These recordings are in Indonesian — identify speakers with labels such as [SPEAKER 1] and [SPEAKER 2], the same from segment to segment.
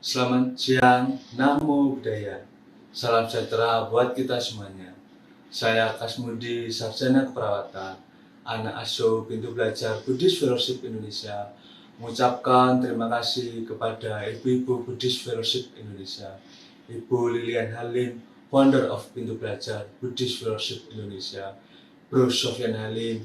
[SPEAKER 1] Selamat siang, Namo Buddhaya. Salam sejahtera buat kita semuanya. Saya Kasmudi, Sarjana Keperawatan, anak asuh pintu belajar Buddhist Fellowship Indonesia, mengucapkan terima kasih kepada Ibu-Ibu Buddhist Fellowship Indonesia, Ibu Lilian Halim, founder of Pintu Belajar Buddhist Fellowship Indonesia, Bro Sofyan Halim,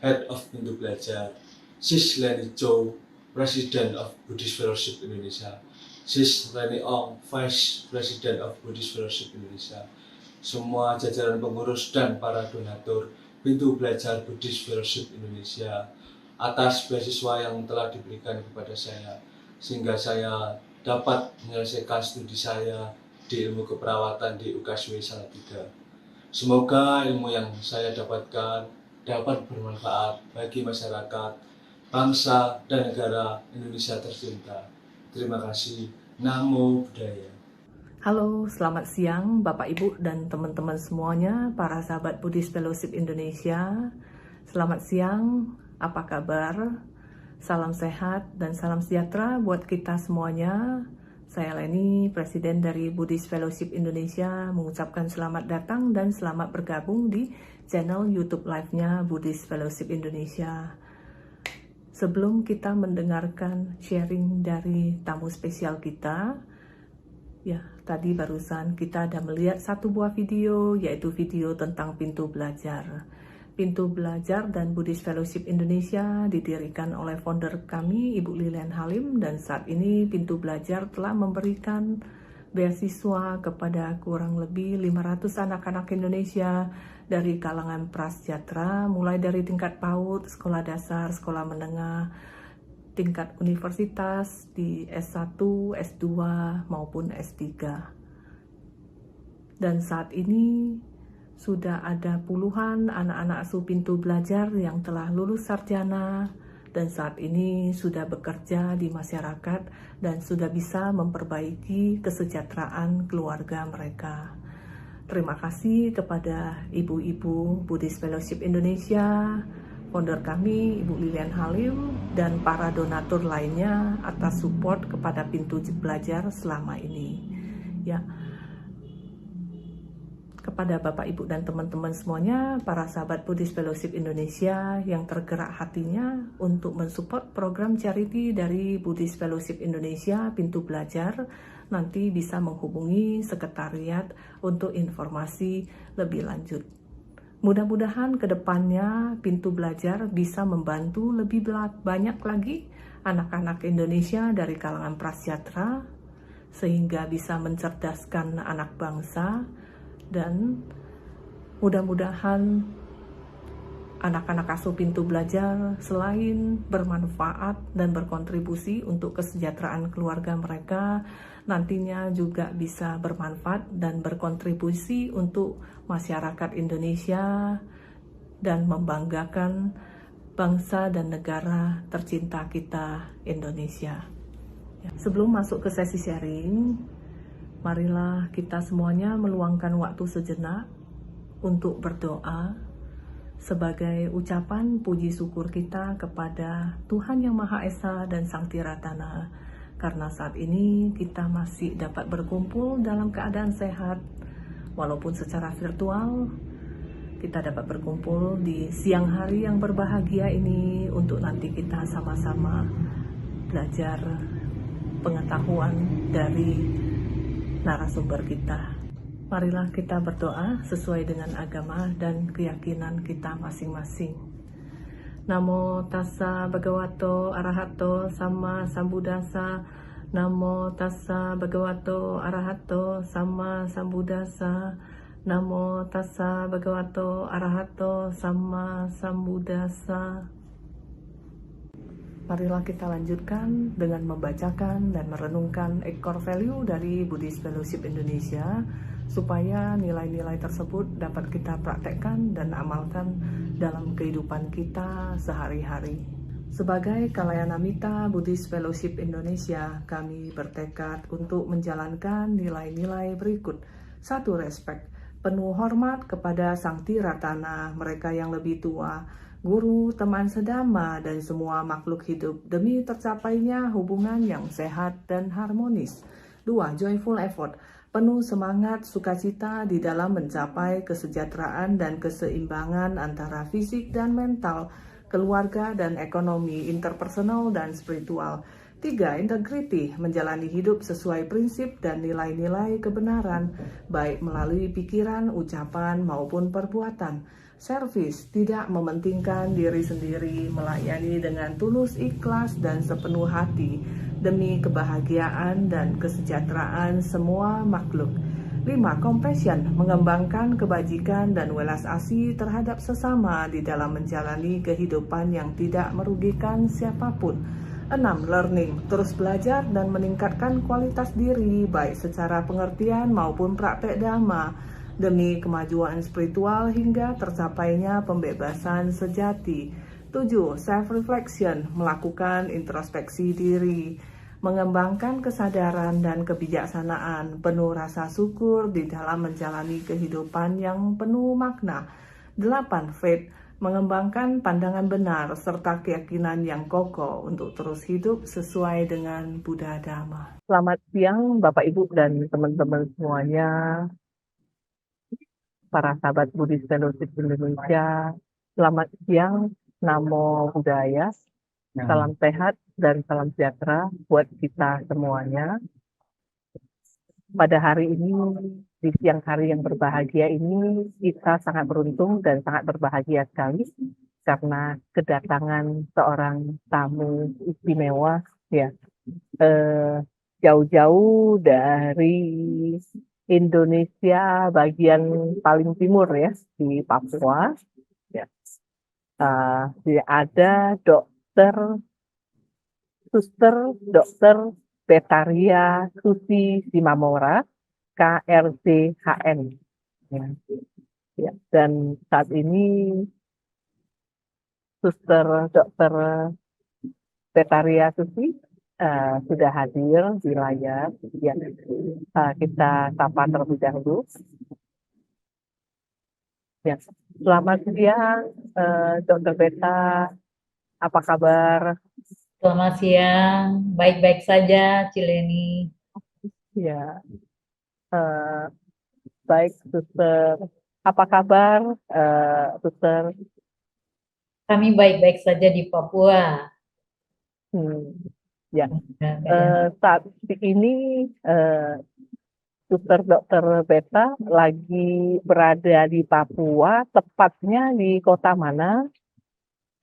[SPEAKER 1] Head of Pintu Belajar, Sis Leni Chow, President of Buddhist Fellowship Indonesia, Sis Reni Ong, Vice President of Buddhist Fellowship Indonesia, semua jajaran pengurus dan para donatur Pintu Belajar Buddhist Fellowship Indonesia atas beasiswa yang telah diberikan kepada saya, sehingga saya dapat menyelesaikan studi saya di ilmu keperawatan di UKSW Salatiga. Semoga ilmu yang saya dapatkan dapat bermanfaat bagi masyarakat, bangsa, dan negara Indonesia tercinta. Terima kasih. Namo Buddhaya.
[SPEAKER 2] Halo, selamat siang Bapak Ibu dan teman-teman semuanya, para sahabat Buddhist Fellowship Indonesia. Selamat siang, apa kabar? Salam sehat dan salam sejahtera buat kita semuanya. Saya Leni, Presiden dari Buddhist Fellowship Indonesia, mengucapkan selamat datang dan selamat bergabung di channel YouTube Live-nya Buddhist Fellowship Indonesia. Sebelum kita mendengarkan sharing dari tamu spesial kita, ya, tadi barusan kita ada melihat satu buah video, yaitu video tentang Pintu Belajar. Pintu Belajar dan Buddhist Fellowship Indonesia didirikan oleh founder kami, Ibu Lilian Halim, dan saat ini Pintu Belajar telah memberikan beasiswa kepada kurang lebih 500 anak-anak Indonesia dari kalangan prasejahtera, mulai dari tingkat PAUD, sekolah dasar, sekolah menengah, tingkat universitas di S1, S2 maupun S3. Dan saat ini sudah ada puluhan anak-anak asuh Pintu Belajar yang telah lulus sarjana dan saat ini sudah bekerja di masyarakat dan sudah bisa memperbaiki kesejahteraan keluarga mereka. Terima kasih kepada ibu-ibu Buddhist Fellowship Indonesia, founder kami, Ibu Lilian Halim, dan para donatur lainnya atas support kepada Pintu Belajar selama ini. Ya, kepada Bapak, Ibu, dan teman-teman semuanya, para sahabat Buddhist Fellowship Indonesia yang tergerak hatinya untuk mensupport program charity dari Buddhist Fellowship Indonesia Pintu Belajar, nanti bisa menghubungi sekretariat untuk informasi lebih lanjut. Mudah-mudahan ke depannya Pintu Belajar bisa membantu lebih banyak lagi anak-anak Indonesia dari kalangan prasejahtera, sehingga bisa mencerdaskan anak bangsa, dan mudah-mudahan anak-anak asuh Pintu Belajar selain bermanfaat dan berkontribusi untuk kesejahteraan keluarga mereka, nantinya juga bisa bermanfaat dan berkontribusi untuk masyarakat Indonesia dan membanggakan bangsa dan negara tercinta kita, Indonesia. Sebelum masuk ke sesi sharing, marilah kita semuanya meluangkan waktu sejenak untuk berdoa sebagai ucapan puji syukur kita kepada Tuhan Yang Maha Esa dan Sang Tiratana, karena saat ini kita masih dapat berkumpul dalam keadaan sehat, walaupun secara virtual. Kita dapat berkumpul di siang hari yang berbahagia ini untuk nanti kita sama-sama belajar pengetahuan dari narasumber kita. Marilah kita berdoa sesuai dengan agama dan keyakinan kita masing-masing. Namo tassa bhagavato arahato sama sambuddhassa. Namo tassa bhagavato arahato sama sambuddhassa. Namo tassa bhagavato arahato sama sambuddhassa. Marilah kita lanjutkan dengan membacakan dan merenungkan core value dari Buddhist Fellowship Indonesia, supaya nilai-nilai tersebut dapat kita praktekkan dan amalkan dalam kehidupan kita sehari-hari. Sebagai Kalayanamita Buddhist Fellowship Indonesia, kami bertekad untuk menjalankan nilai-nilai berikut. 1. Respek, penuh hormat kepada Sang Tiratana, mereka yang lebih tua, guru, teman sedama, dan semua makhluk hidup demi tercapainya hubungan yang sehat dan harmonis. 2. Joyful effort, penuh semangat sukacita di dalam mencapai kesejahteraan dan keseimbangan antara fisik dan mental, keluarga dan ekonomi, interpersonal dan spiritual. 3. Integrity, menjalani hidup sesuai prinsip dan nilai-nilai kebenaran, baik melalui pikiran, ucapan, maupun perbuatan. Service, tidak mementingkan diri sendiri, melayani dengan tulus ikhlas dan sepenuh hati demi kebahagiaan dan kesejahteraan semua makhluk. 5. Compassion, mengembangkan kebajikan dan welas asih terhadap sesama di dalam menjalani kehidupan yang tidak merugikan siapapun. 6. Learning, terus belajar dan meningkatkan kualitas diri baik secara pengertian maupun praktek dhamma demi kemajuan spiritual hingga tercapainya pembebasan sejati. 7. Self-reflection, melakukan introspeksi diri, mengembangkan kesadaran dan kebijaksanaan, penuh rasa syukur di dalam menjalani kehidupan yang penuh makna. 8. Faith, mengembangkan pandangan benar serta keyakinan yang kokoh untuk terus hidup sesuai dengan Buddha Dhamma. Selamat siang Bapak Ibu dan teman-teman semuanya, para sahabat Buddhist Fellowship Indonesia. Selamat siang, Namo Buddhaya, salam sehat dan salam sejahtera buat kita semuanya. Pada hari ini, di siang hari yang berbahagia ini, kita sangat beruntung dan sangat berbahagia sekali karena kedatangan seorang tamu istimewa, ya, jauh-jauh dari Indonesia bagian paling timur, ya, di Papua. Ya. Ada Dokter Betaria Susi Simamora, KRCHN. Ya. Ya. Dan saat ini Dokter Betaria Susi sudah hadir di layar. Ya. Kita sapa terlebih dahulu. Ya. Selamat siang, Dokter Beta. Apa kabar?
[SPEAKER 3] Selamat siang, baik-baik saja, Cileni.
[SPEAKER 2] Ya, baik, Suster. Apa kabar, Suster?
[SPEAKER 3] Kami baik-baik saja di Papua.
[SPEAKER 2] Ya, saat ini Suster Dokter Beta lagi berada di Papua, tepatnya di kota mana?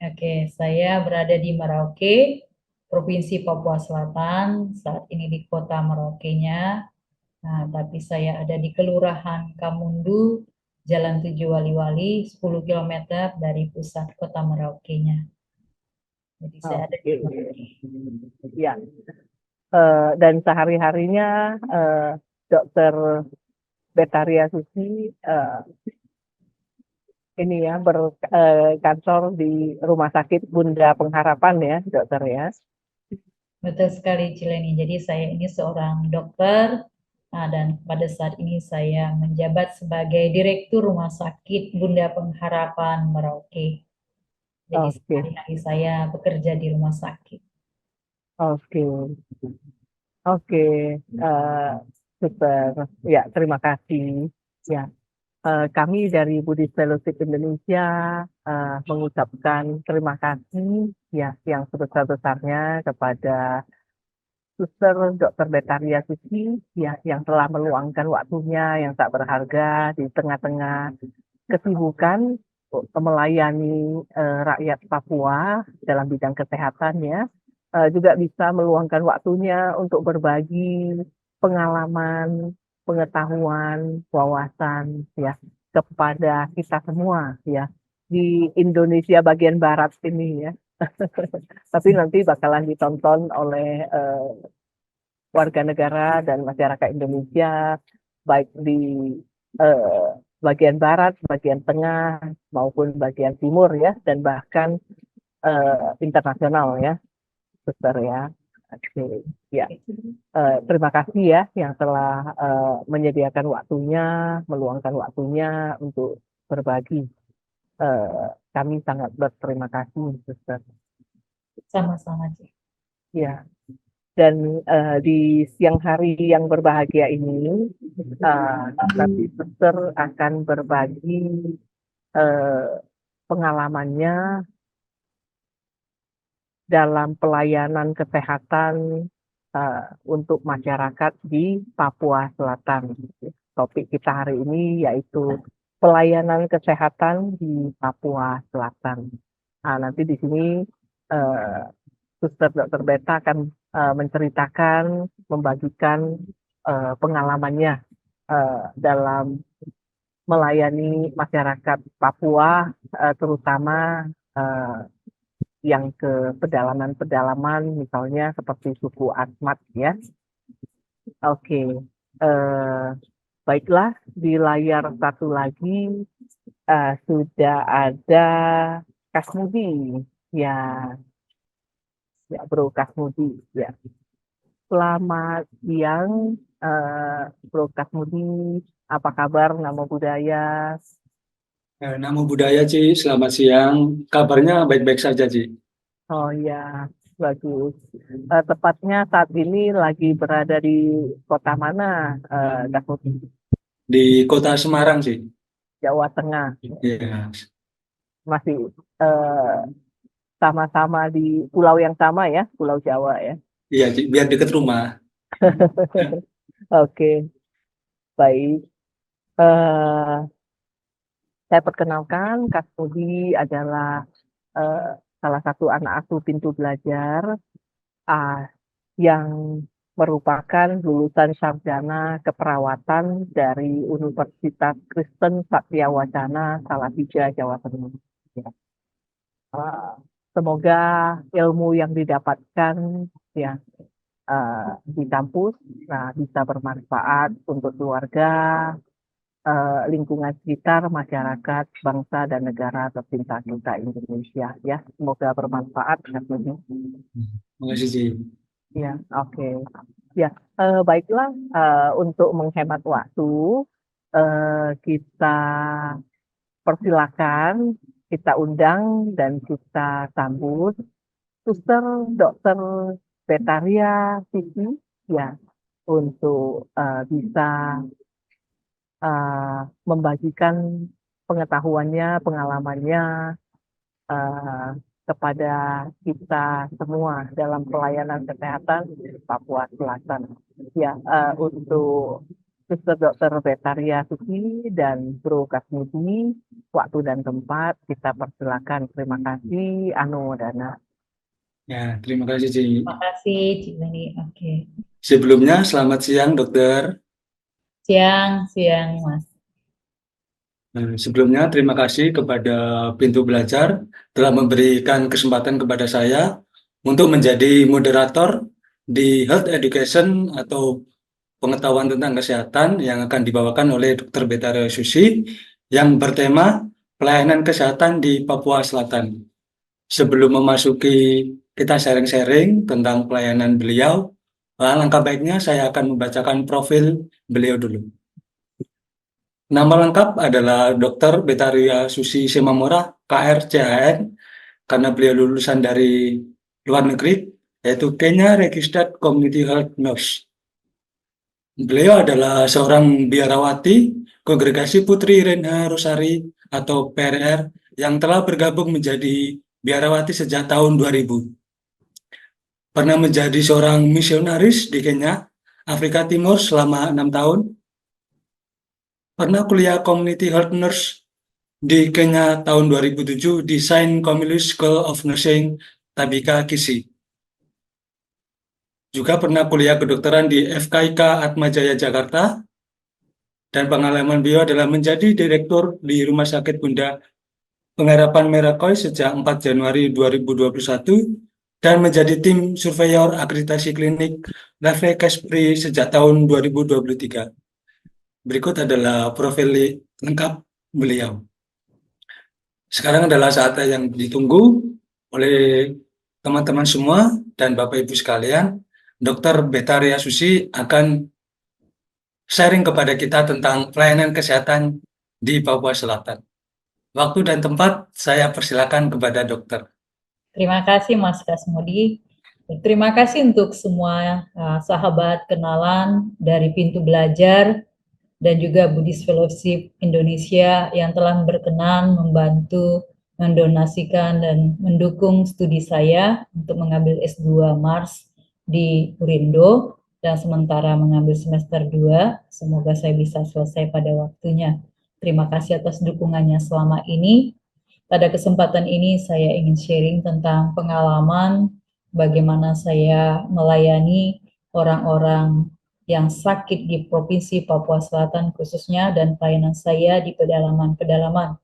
[SPEAKER 3] Oke, saya berada di Merauke, Provinsi Papua Selatan. Saat ini di kota Merauke-nya. Nah, tapi saya ada di Kelurahan Kamundu, Jalan 7 Wali-Wali, 10 km dari pusat kota Merauke-nya. Jadi saya ada di Merauke.
[SPEAKER 2] Ya. Dan sehari-harinya Dokter Betaria Susi ini ya berkantor di Rumah Sakit Bunda Pengharapan, ya, Dokter, ya.
[SPEAKER 3] Betul sekali, Cileni. Jadi saya ini seorang dokter, dan pada saat ini saya menjabat sebagai Direktur Rumah Sakit Bunda Pengharapan Merauke. Jadi sehari-hari saya bekerja di rumah sakit. Oke,
[SPEAKER 2] super. Ya, terima kasih. Ya, kami dari Buddhist Fellowship Indonesia mengucapkan terima kasih, ya, yang sebesar-besarnya kepada Suster Dr. Betaria Susi, ya, yang telah meluangkan waktunya yang tak berharga di tengah-tengah kesibukan melayani rakyat Papua dalam bidang kesehatan, ya. Juga bisa meluangkan waktunya untuk berbagi pengalaman, pengetahuan, wawasan, ya, kepada kita semua, ya, di Indonesia bagian barat ini, ya. Tapi nanti bakalan ditonton oleh warga negara dan masyarakat Indonesia, baik di bagian barat, bagian tengah, maupun bagian timur, ya, dan bahkan internasional, ya, Suster, ya. Oke, ya. Terima kasih, ya, yang telah menyediakan waktunya, meluangkan waktunya untuk berbagi
[SPEAKER 4] kami sangat berterima kasih, Suster.
[SPEAKER 3] Sama-sama, Ci.
[SPEAKER 4] Ya, dan di siang hari yang berbahagia ini, nanti Suster akan berbagi pengalamannya dalam pelayanan kesehatan untuk masyarakat di Papua Selatan. Topik kita hari ini yaitu pelayanan kesehatan di Papua Selatan. Nanti di sini Suster Dr. Beta akan menceritakan, membagikan pengalamannya dalam melayani masyarakat Papua, terutama yang ke pedalaman-pedalaman, misalnya seperti suku Asmat, ya. Oke, baiklah, di layar satu lagi sudah ada Kasmudi, ya, Bro Kasmudi, ya. Selamat siang, Bro Kasmudi, apa kabar? Namo Buddhaya.
[SPEAKER 5] Namo Buddhaya, Ci. Selamat siang. Kabarnya baik-baik saja, Ci.
[SPEAKER 4] Oh ya, bagus. Tepatnya saat ini lagi berada di kota mana, Kasmudi?
[SPEAKER 5] Di kota Semarang, Ci.
[SPEAKER 4] Jawa Tengah.
[SPEAKER 5] Iya.
[SPEAKER 4] Masih sama-sama di pulau yang sama ya, Pulau Jawa ya.
[SPEAKER 5] Iya, Ci. Biar dekat rumah.
[SPEAKER 4] Oke, baik. Saya perkenalkan, Kasmudi adalah salah satu anak asuh Pintu Belajar yang merupakan lulusan sarjana keperawatan dari Universitas Kristen Satya Wacana, Salatiga, Jawa Tengah. Ya. Semoga ilmu yang didapatkan ya di kampus bisa bermanfaat untuk keluarga, lingkungan sekitar, masyarakat, bangsa dan negara tercinta kita Indonesia, ya. Semoga bermanfaat.
[SPEAKER 5] Terima kasih, Ci.
[SPEAKER 4] Ya, oke. Ya, baiklah, untuk menghemat waktu, kita persilakan, kita undang dan kita sambut Suster Dr. Betaria Siti, ya, untuk bisa membagikan pengetahuannya, pengalamannya kepada kita semua dalam pelayanan kesehatan di Papua Selatan. Ya, untuk Suster Dr. Betaria Suki dan Bro Kasmudi, waktu dan tempat kita persilakan. Terima kasih, Anumodana.
[SPEAKER 5] Ya, terima kasih, Ci.
[SPEAKER 3] Terima kasih, Cik Leni. Oke.
[SPEAKER 5] Sebelumnya, selamat siang, dokter.
[SPEAKER 3] Siang, Mas.
[SPEAKER 5] Sebelumnya, terima kasih kepada Pintu Belajar telah memberikan kesempatan kepada saya untuk menjadi moderator di Health Education atau pengetahuan tentang kesehatan yang akan dibawakan oleh Dr. Betaria Susi yang bertema pelayanan kesehatan di Papua Selatan. Sebelum memasuki kita sharing-sharing tentang pelayanan beliau, langkah baiknya saya akan membacakan profil beliau dulu. Nama lengkap adalah Dr. Betaria Susi Simamora, KR CHN, karena beliau lulusan dari luar negeri, yaitu Kenya Registered Community Health Nurse. Beliau adalah seorang biarawati Kongregasi Putri Renha Rosari atau PRR yang telah bergabung menjadi biarawati sejak tahun 2000. Pernah menjadi seorang misionaris di Kenya, Afrika Timur selama 6 tahun. Pernah kuliah Community Health Nurse di Kenya tahun 2007 di Saint Camillus School of Nursing, Tabika, Kisii. Juga pernah kuliah kedokteran di FKIK Atmajaya, Jakarta. Dan pengalaman beliau adalah menjadi direktur di Rumah Sakit Bunda Pengharapan Merakoy sejak 4 Januari 2021 dan menjadi tim surveyor akreditasi klinik Lafre Kespri sejak tahun 2023. Berikut adalah profil lengkap beliau. Sekarang adalah saatnya yang ditunggu oleh teman-teman semua dan Bapak Ibu sekalian. Dr. Betaria Susi akan sharing kepada kita tentang pelayanan kesehatan di Papua Selatan. Waktu dan tempat saya persilakan kepada dokter.
[SPEAKER 3] Terima kasih Mas Kasmudi. Terima kasih untuk semua sahabat kenalan dari Pintu Belajar dan juga Buddhist Fellowship Indonesia yang telah berkenan membantu mendonasikan dan mendukung studi saya untuk mengambil S2 Mars di Urindo dan sementara mengambil semester 2. Semoga saya bisa selesai pada waktunya. Terima kasih atas dukungannya selama ini. Pada kesempatan ini saya ingin sharing tentang pengalaman bagaimana saya melayani orang-orang yang sakit di Provinsi Papua Selatan khususnya dan pelayanan saya di pedalaman-pedalaman.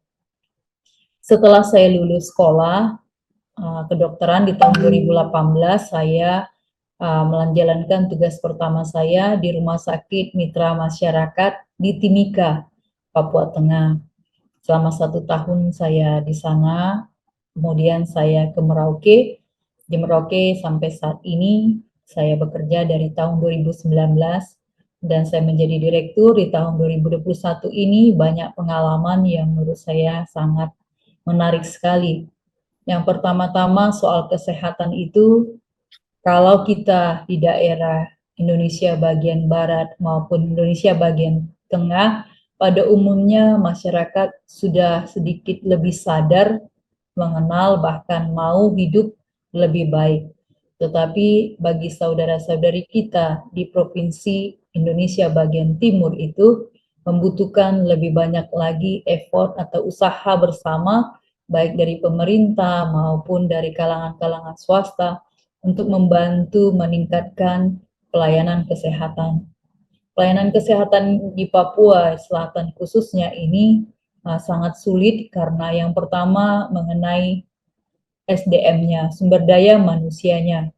[SPEAKER 3] Setelah saya lulus sekolah kedokteran di tahun 2018, saya menjalankan tugas pertama saya di Rumah Sakit Mitra Masyarakat di Timika, Papua Tengah. Selama 1 tahun saya di sana, kemudian saya ke Merauke. Di Merauke sampai saat ini saya bekerja dari tahun 2019 dan saya menjadi direktur di tahun 2021 ini. Banyak pengalaman yang menurut saya sangat menarik sekali. Yang pertama-tama soal kesehatan itu, kalau kita di daerah Indonesia bagian barat maupun Indonesia bagian tengah, pada umumnya masyarakat sudah sedikit lebih sadar, mengenal, bahkan mau hidup lebih baik. Tetapi bagi saudara-saudari kita di Provinsi Indonesia bagian timur itu membutuhkan lebih banyak lagi effort atau usaha bersama, baik dari pemerintah maupun dari kalangan-kalangan swasta, untuk membantu meningkatkan pelayanan kesehatan. Pelayanan kesehatan di Papua Selatan khususnya ini sangat sulit karena yang pertama mengenai SDM-nya, sumber daya manusianya.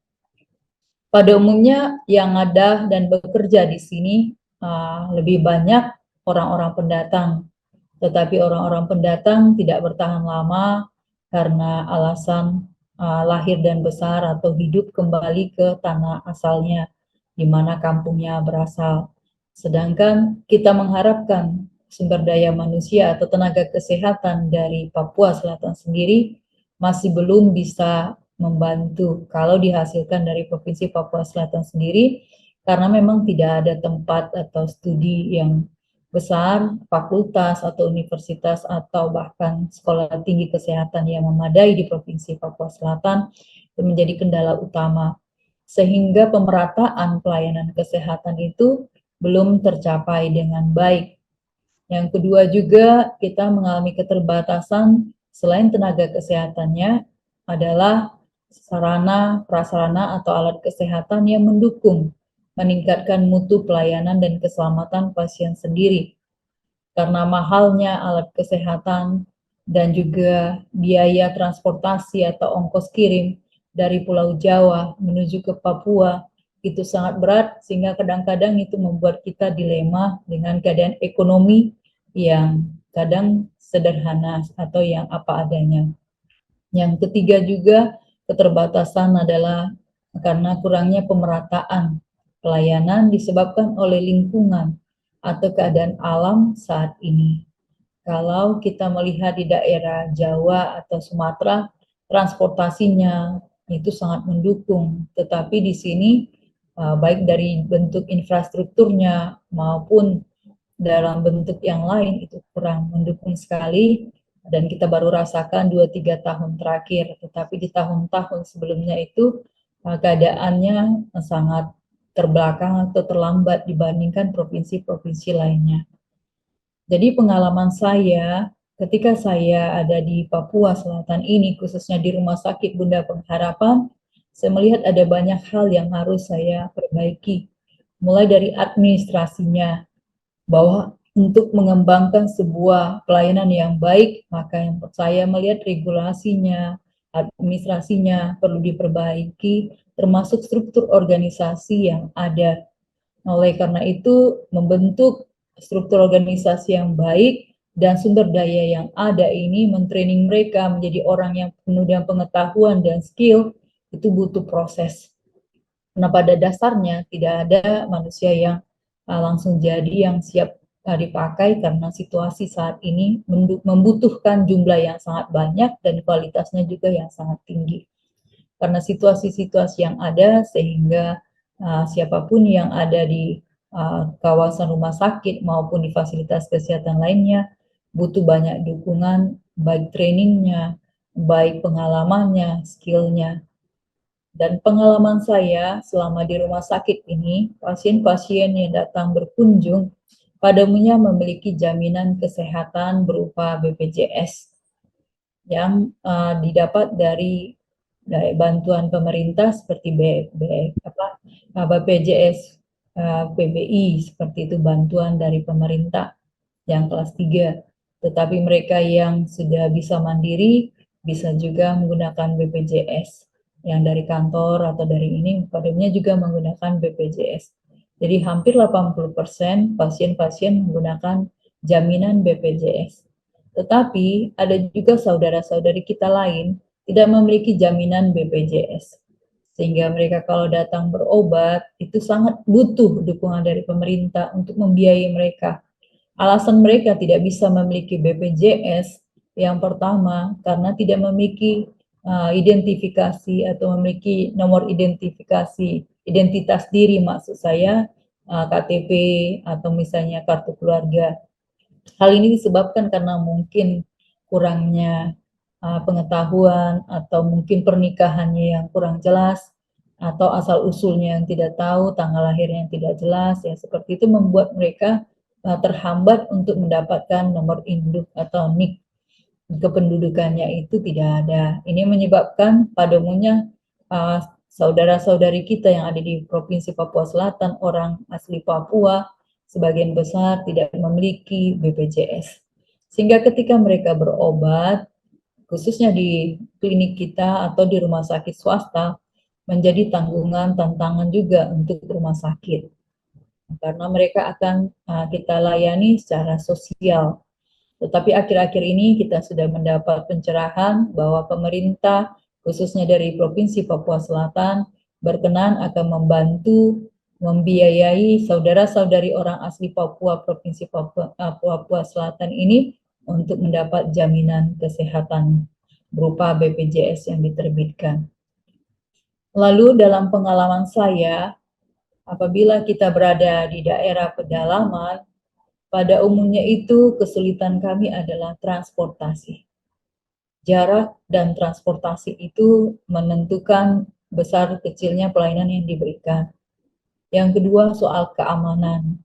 [SPEAKER 3] Pada umumnya yang ada dan bekerja di sini lebih banyak orang-orang pendatang, tetapi orang-orang pendatang tidak bertahan lama karena alasan lahir dan besar atau hidup kembali ke tanah asalnya, di mana kampungnya berasal. Sedangkan kita mengharapkan sumber daya manusia atau tenaga kesehatan dari Papua Selatan sendiri masih belum bisa membantu kalau dihasilkan dari Provinsi Papua Selatan sendiri, karena memang tidak ada tempat atau studi yang besar, fakultas atau universitas atau bahkan sekolah tinggi kesehatan yang memadai di Provinsi Papua Selatan itu menjadi kendala utama. Sehingga pemerataan pelayanan kesehatan itu belum tercapai dengan baik. Yang kedua juga kita mengalami keterbatasan selain tenaga kesehatannya adalah sarana, prasarana atau alat kesehatan yang mendukung meningkatkan mutu pelayanan dan keselamatan pasien sendiri. Karena mahalnya alat kesehatan dan juga biaya transportasi atau ongkos kirim dari Pulau Jawa menuju ke Papua itu sangat berat, sehingga kadang-kadang itu membuat kita dilema dengan keadaan ekonomi yang kadang sederhana atau yang apa adanya. Yang ketiga juga keterbatasan adalah karena kurangnya pemerataan pelayanan disebabkan oleh lingkungan atau keadaan alam saat ini. Kalau kita melihat di daerah Jawa atau Sumatera, transportasinya itu sangat mendukung, tetapi di sini baik dari bentuk infrastrukturnya maupun dalam bentuk yang lain itu kurang mendukung sekali, dan kita baru rasakan 2-3 tahun terakhir, tetapi di tahun-tahun sebelumnya itu keadaannya sangat terbelakang atau terlambat dibandingkan provinsi-provinsi lainnya. Jadi pengalaman saya ketika saya ada di Papua Selatan ini, khususnya di Rumah Sakit Bunda Pengharapan, saya melihat ada banyak hal yang harus saya perbaiki. Mulai dari administrasinya, bahwa untuk mengembangkan sebuah pelayanan yang baik, maka yang saya melihat regulasinya, administrasinya perlu diperbaiki, termasuk struktur organisasi yang ada. Oleh karena itu, membentuk struktur organisasi yang baik dan sumber daya yang ada ini, mentraining mereka menjadi orang yang penuh dengan pengetahuan dan skill, itu butuh proses. Karena pada dasarnya tidak ada manusia yang langsung jadi yang siap dipakai karena situasi saat ini membutuhkan jumlah yang sangat banyak dan kualitasnya juga yang sangat tinggi. Karena situasi-situasi yang ada sehingga siapapun yang ada di kawasan rumah sakit maupun di fasilitas kesehatan lainnya butuh banyak dukungan, baik trainingnya, baik pengalamannya, skillnya. Dan pengalaman saya selama di rumah sakit ini, pasien-pasien yang datang berkunjung pada umumnya memiliki jaminan kesehatan berupa BPJS yang didapat dari bantuan pemerintah seperti BPJS PBI, seperti itu bantuan dari pemerintah yang kelas 3. Tetapi mereka yang sudah bisa mandiri bisa juga menggunakan BPJS yang dari kantor atau dari ini, padanya juga menggunakan BPJS. Jadi hampir 80% pasien-pasien menggunakan jaminan BPJS. Tetapi ada juga saudara-saudari kita lain tidak memiliki jaminan BPJS. Sehingga mereka kalau datang berobat itu sangat butuh dukungan dari pemerintah untuk membiayai mereka. Alasan mereka tidak bisa memiliki BPJS yang pertama karena tidak memiliki identifikasi atau memiliki nomor identifikasi identitas diri, maksud saya KTP atau misalnya kartu keluarga. Hal ini disebabkan karena mungkin kurangnya pengetahuan atau mungkin pernikahannya yang kurang jelas atau asal usulnya yang tidak tahu, tanggal lahirnya yang tidak jelas, ya seperti itu membuat mereka terhambat untuk mendapatkan nomor induk atau NIK. Kependudukannya itu tidak ada. Ini menyebabkan pada umumnya saudara-saudari kita yang ada di Provinsi Papua Selatan, orang asli Papua, sebagian besar tidak memiliki BPJS. Sehingga ketika mereka berobat, khususnya di klinik kita atau di rumah sakit swasta, menjadi tanggungan tantangan juga untuk rumah sakit. Karena mereka akan kita layani secara sosial. Tetapi akhir-akhir ini kita sudah mendapat pencerahan bahwa pemerintah, khususnya dari Provinsi Papua Selatan, berkenan akan membantu membiayai saudara-saudari orang asli Papua, Provinsi Papua Selatan ini untuk mendapat jaminan kesehatan berupa BPJS yang diterbitkan. Lalu dalam pengalaman saya, apabila kita berada di daerah pedalaman, pada umumnya itu kesulitan kami adalah transportasi. Jarak dan transportasi itu menentukan besar kecilnya pelayanan yang diberikan. Yang kedua soal keamanan.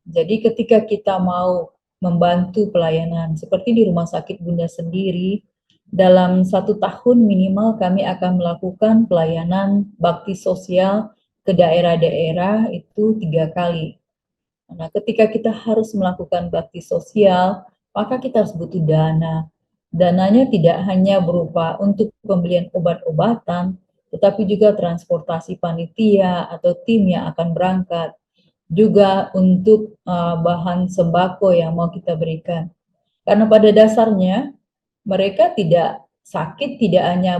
[SPEAKER 3] Jadi ketika kita mau membantu pelayanan, seperti di Rumah Sakit Bunda sendiri, dalam 1 tahun minimal kami akan melakukan pelayanan bakti sosial ke daerah-daerah itu 3 kali. Nah, ketika kita harus melakukan bakti sosial, maka kita harus butuh dana. Dananya tidak hanya berupa untuk pembelian obat-obatan, tetapi juga transportasi panitia atau tim yang akan berangkat, juga untuk bahan sembako yang mau kita berikan. Karena pada dasarnya mereka tidak sakit, tidak hanya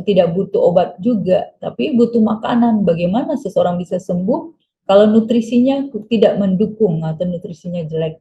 [SPEAKER 3] tidak butuh obat juga, tapi butuh makanan. Bagaimana seseorang bisa sembuh kalau nutrisinya tidak mendukung atau nutrisinya jelek.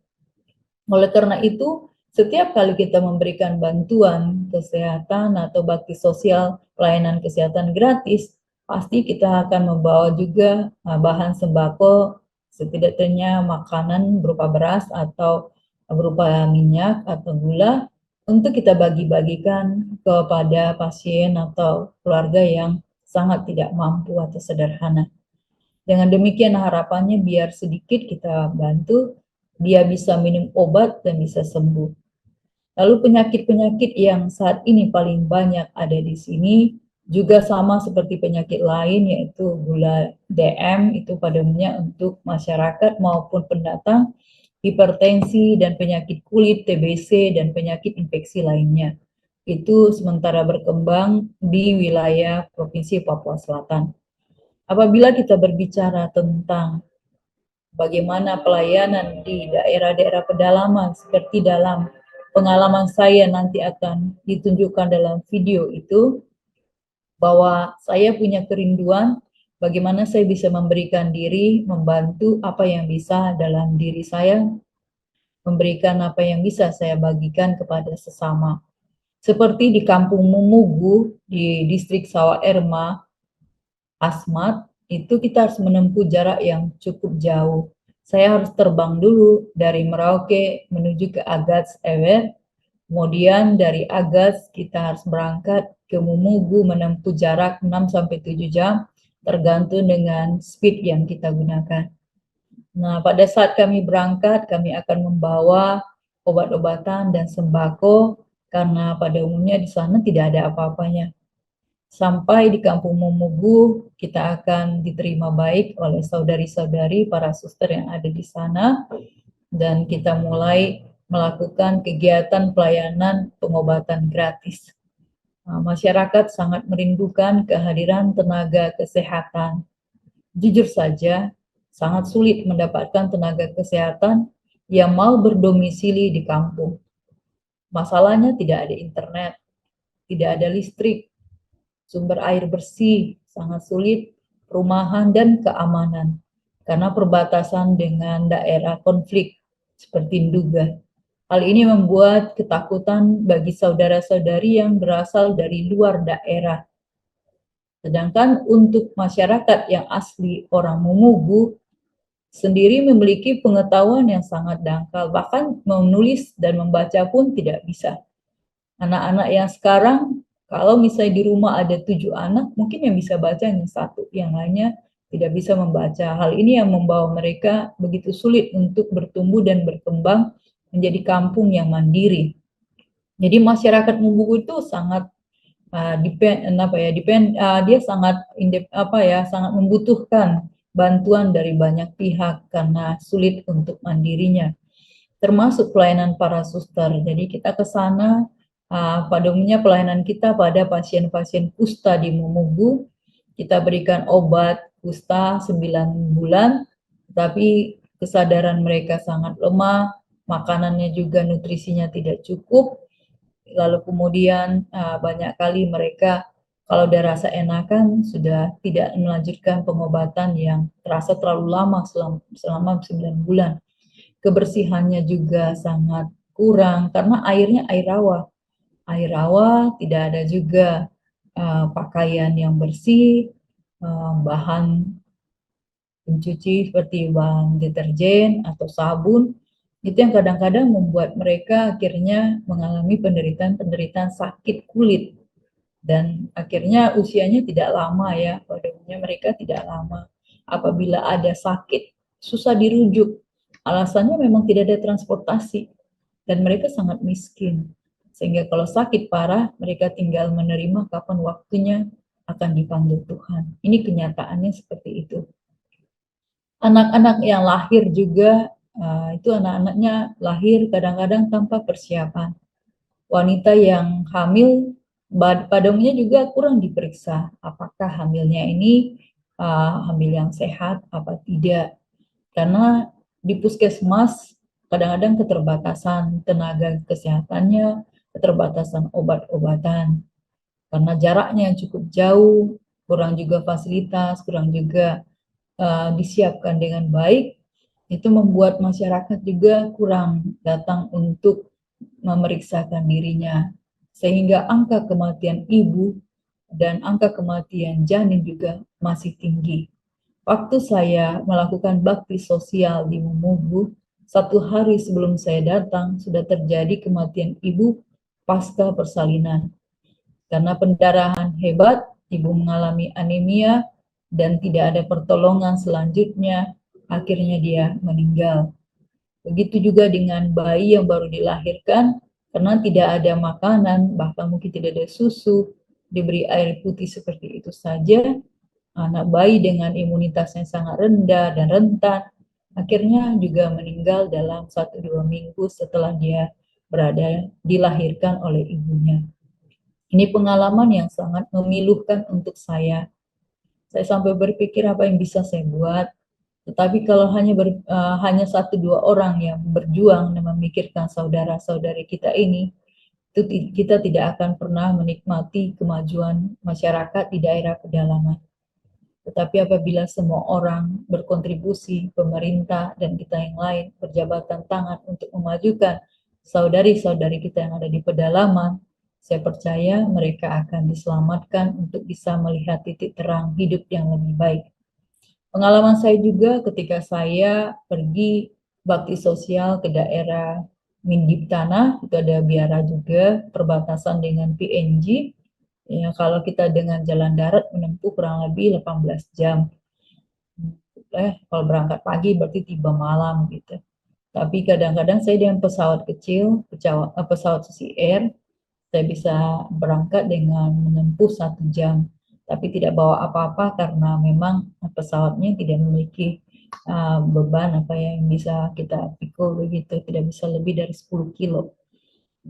[SPEAKER 3] Oleh karena itu, setiap kali kita memberikan bantuan kesehatan atau bakti sosial, pelayanan kesehatan gratis, pasti kita akan membawa juga bahan sembako, setidaknya makanan berupa beras atau berupa minyak atau gula, untuk kita bagi-bagikan kepada pasien atau keluarga yang sangat tidak mampu atau sederhana. Dengan demikian harapannya biar sedikit kita bantu, dia bisa minum obat dan bisa sembuh. Lalu penyakit-penyakit yang saat ini paling banyak ada di sini juga sama seperti penyakit lain, yaitu gula DM, itu pada umumnya untuk masyarakat maupun pendatang, hipertensi dan penyakit kulit, TBC dan penyakit infeksi lainnya. Itu sementara berkembang di wilayah Provinsi Papua Selatan. Apabila kita berbicara tentang bagaimana pelayanan di daerah-daerah pedalaman, seperti dalam pengalaman saya nanti akan ditunjukkan dalam video itu, bahwa saya punya kerinduan bagaimana saya bisa memberikan diri, membantu apa yang bisa dalam diri saya memberikan apa yang bisa saya bagikan kepada sesama. Seperti di Kampung Mumugu di distrik Sawah Erma, Asmat, itu kita harus menempuh jarak yang cukup jauh. Saya harus terbang dulu dari Merauke menuju ke Agats Ewer, kemudian dari Agats kita harus berangkat ke Mumugu menempuh jarak 6-7 jam, tergantung dengan speed yang kita gunakan. Nah, pada saat kami berangkat, kami akan membawa obat-obatan dan sembako, karena pada umumnya di sana tidak ada apa-apanya. Sampai di Kampung Mumugu, kita akan diterima baik oleh saudari-saudari para suster yang ada di sana, dan kita mulai melakukan kegiatan pelayanan pengobatan gratis. Masyarakat sangat merindukan kehadiran tenaga kesehatan. Jujur saja, sangat sulit mendapatkan tenaga kesehatan yang mau berdomisili di kampung. Masalahnya tidak ada internet, tidak ada listrik, sumber air bersih, sangat sulit, perumahan dan keamanan karena perbatasan dengan daerah konflik seperti Nduga. Hal ini membuat ketakutan bagi saudara-saudari yang berasal dari luar daerah. Sedangkan untuk masyarakat yang asli orang Mumugu sendiri memiliki pengetahuan yang sangat dangkal, bahkan menulis dan membaca pun tidak bisa. Anak-anak yang sekarang, kalau misalnya di rumah ada 7 anak, mungkin yang bisa baca hanya 1, yang lainnya tidak bisa membaca. Hal ini yang membawa mereka begitu sulit untuk bertumbuh dan berkembang menjadi kampung yang mandiri. Jadi masyarakat Mumugu itu sangat dia sangat sangat membutuhkan bantuan dari banyak pihak karena sulit untuk mandirinya, termasuk pelayanan para suster. Jadi kita ke sana, pada umumnya pelayanan kita pada pasien-pasien kusta di Mumugu, kita berikan obat kusta 9 bulan, tapi kesadaran mereka sangat lemah, makanannya juga nutrisinya tidak cukup, lalu kemudian banyak kali mereka kalau udah rasa enakan sudah tidak melanjutkan pengobatan yang terasa terlalu lama selama 9 bulan. Kebersihannya juga sangat kurang karena airnya air rawa. Air rawa, tidak ada juga pakaian yang bersih, bahan pencuci seperti bahan deterjen atau sabun, itu yang kadang-kadang membuat mereka akhirnya mengalami penderitaan sakit kulit. Dan akhirnya usianya tidak lama ya, pada umumnya mereka tidak lama. Apabila ada sakit, susah dirujuk. Alasannya memang tidak ada transportasi. Dan mereka sangat miskin. Sehingga kalau sakit parah, mereka tinggal menerima kapan waktunya akan dipanggil Tuhan. Ini kenyataannya seperti itu. Anak-anak yang lahir juga, itu anak-anaknya lahir kadang-kadang tanpa persiapan. Wanita yang hamil pada umumnya juga kurang diperiksa apakah hamilnya ini hamil yang sehat apa tidak. Karena di puskesmas kadang-kadang keterbatasan tenaga kesehatannya, keterbatasan obat-obatan. Karena jaraknya yang cukup jauh, kurang juga fasilitas, kurang juga disiapkan dengan baik, itu membuat masyarakat juga kurang datang untuk memeriksakan dirinya, sehingga angka kematian ibu dan angka kematian janin juga masih tinggi. Waktu saya melakukan bakti sosial di Mumugu, 1 hari sebelum saya datang sudah terjadi kematian ibu pasca persalinan. Karena pendarahan hebat, ibu mengalami anemia, dan tidak ada pertolongan selanjutnya, akhirnya dia meninggal. Begitu juga dengan bayi yang baru dilahirkan, karena tidak ada makanan, bahkan mungkin tidak ada susu, diberi air putih seperti itu saja, anak bayi dengan imunitas yang sangat rendah dan rentan, akhirnya juga meninggal dalam 1-2 minggu setelah dia dilahirkan oleh ibunya. Ini pengalaman yang sangat memilukan untuk saya. Saya sampai berpikir apa yang bisa saya buat. Tetapi kalau hanya 1-2 orang yang berjuang dan memikirkan saudara-saudari kita ini, itu kita tidak akan pernah menikmati kemajuan masyarakat di daerah pedalaman. Tetapi apabila semua orang berkontribusi, pemerintah dan kita yang lain berjabatan tangan untuk memajukan saudari-saudari kita yang ada di pedalaman, saya percaya mereka akan diselamatkan untuk bisa melihat titik terang hidup yang lebih baik. Pengalaman saya juga ketika saya pergi bakti sosial ke daerah Mindiptana, itu ada biara juga, perbatasan dengan PNG. Ya, kalau kita dengan jalan darat menempuh kurang lebih 18 jam. Kalau berangkat pagi berarti tiba malam gitu. Tapi kadang-kadang saya dengan pesawat kecil, pesawat Susi Air, saya bisa berangkat dengan menempuh 1 jam. Tapi tidak bawa apa-apa karena memang pesawatnya tidak memiliki beban apa yang bisa kita pikul begitu, tidak bisa lebih dari 10 kilo.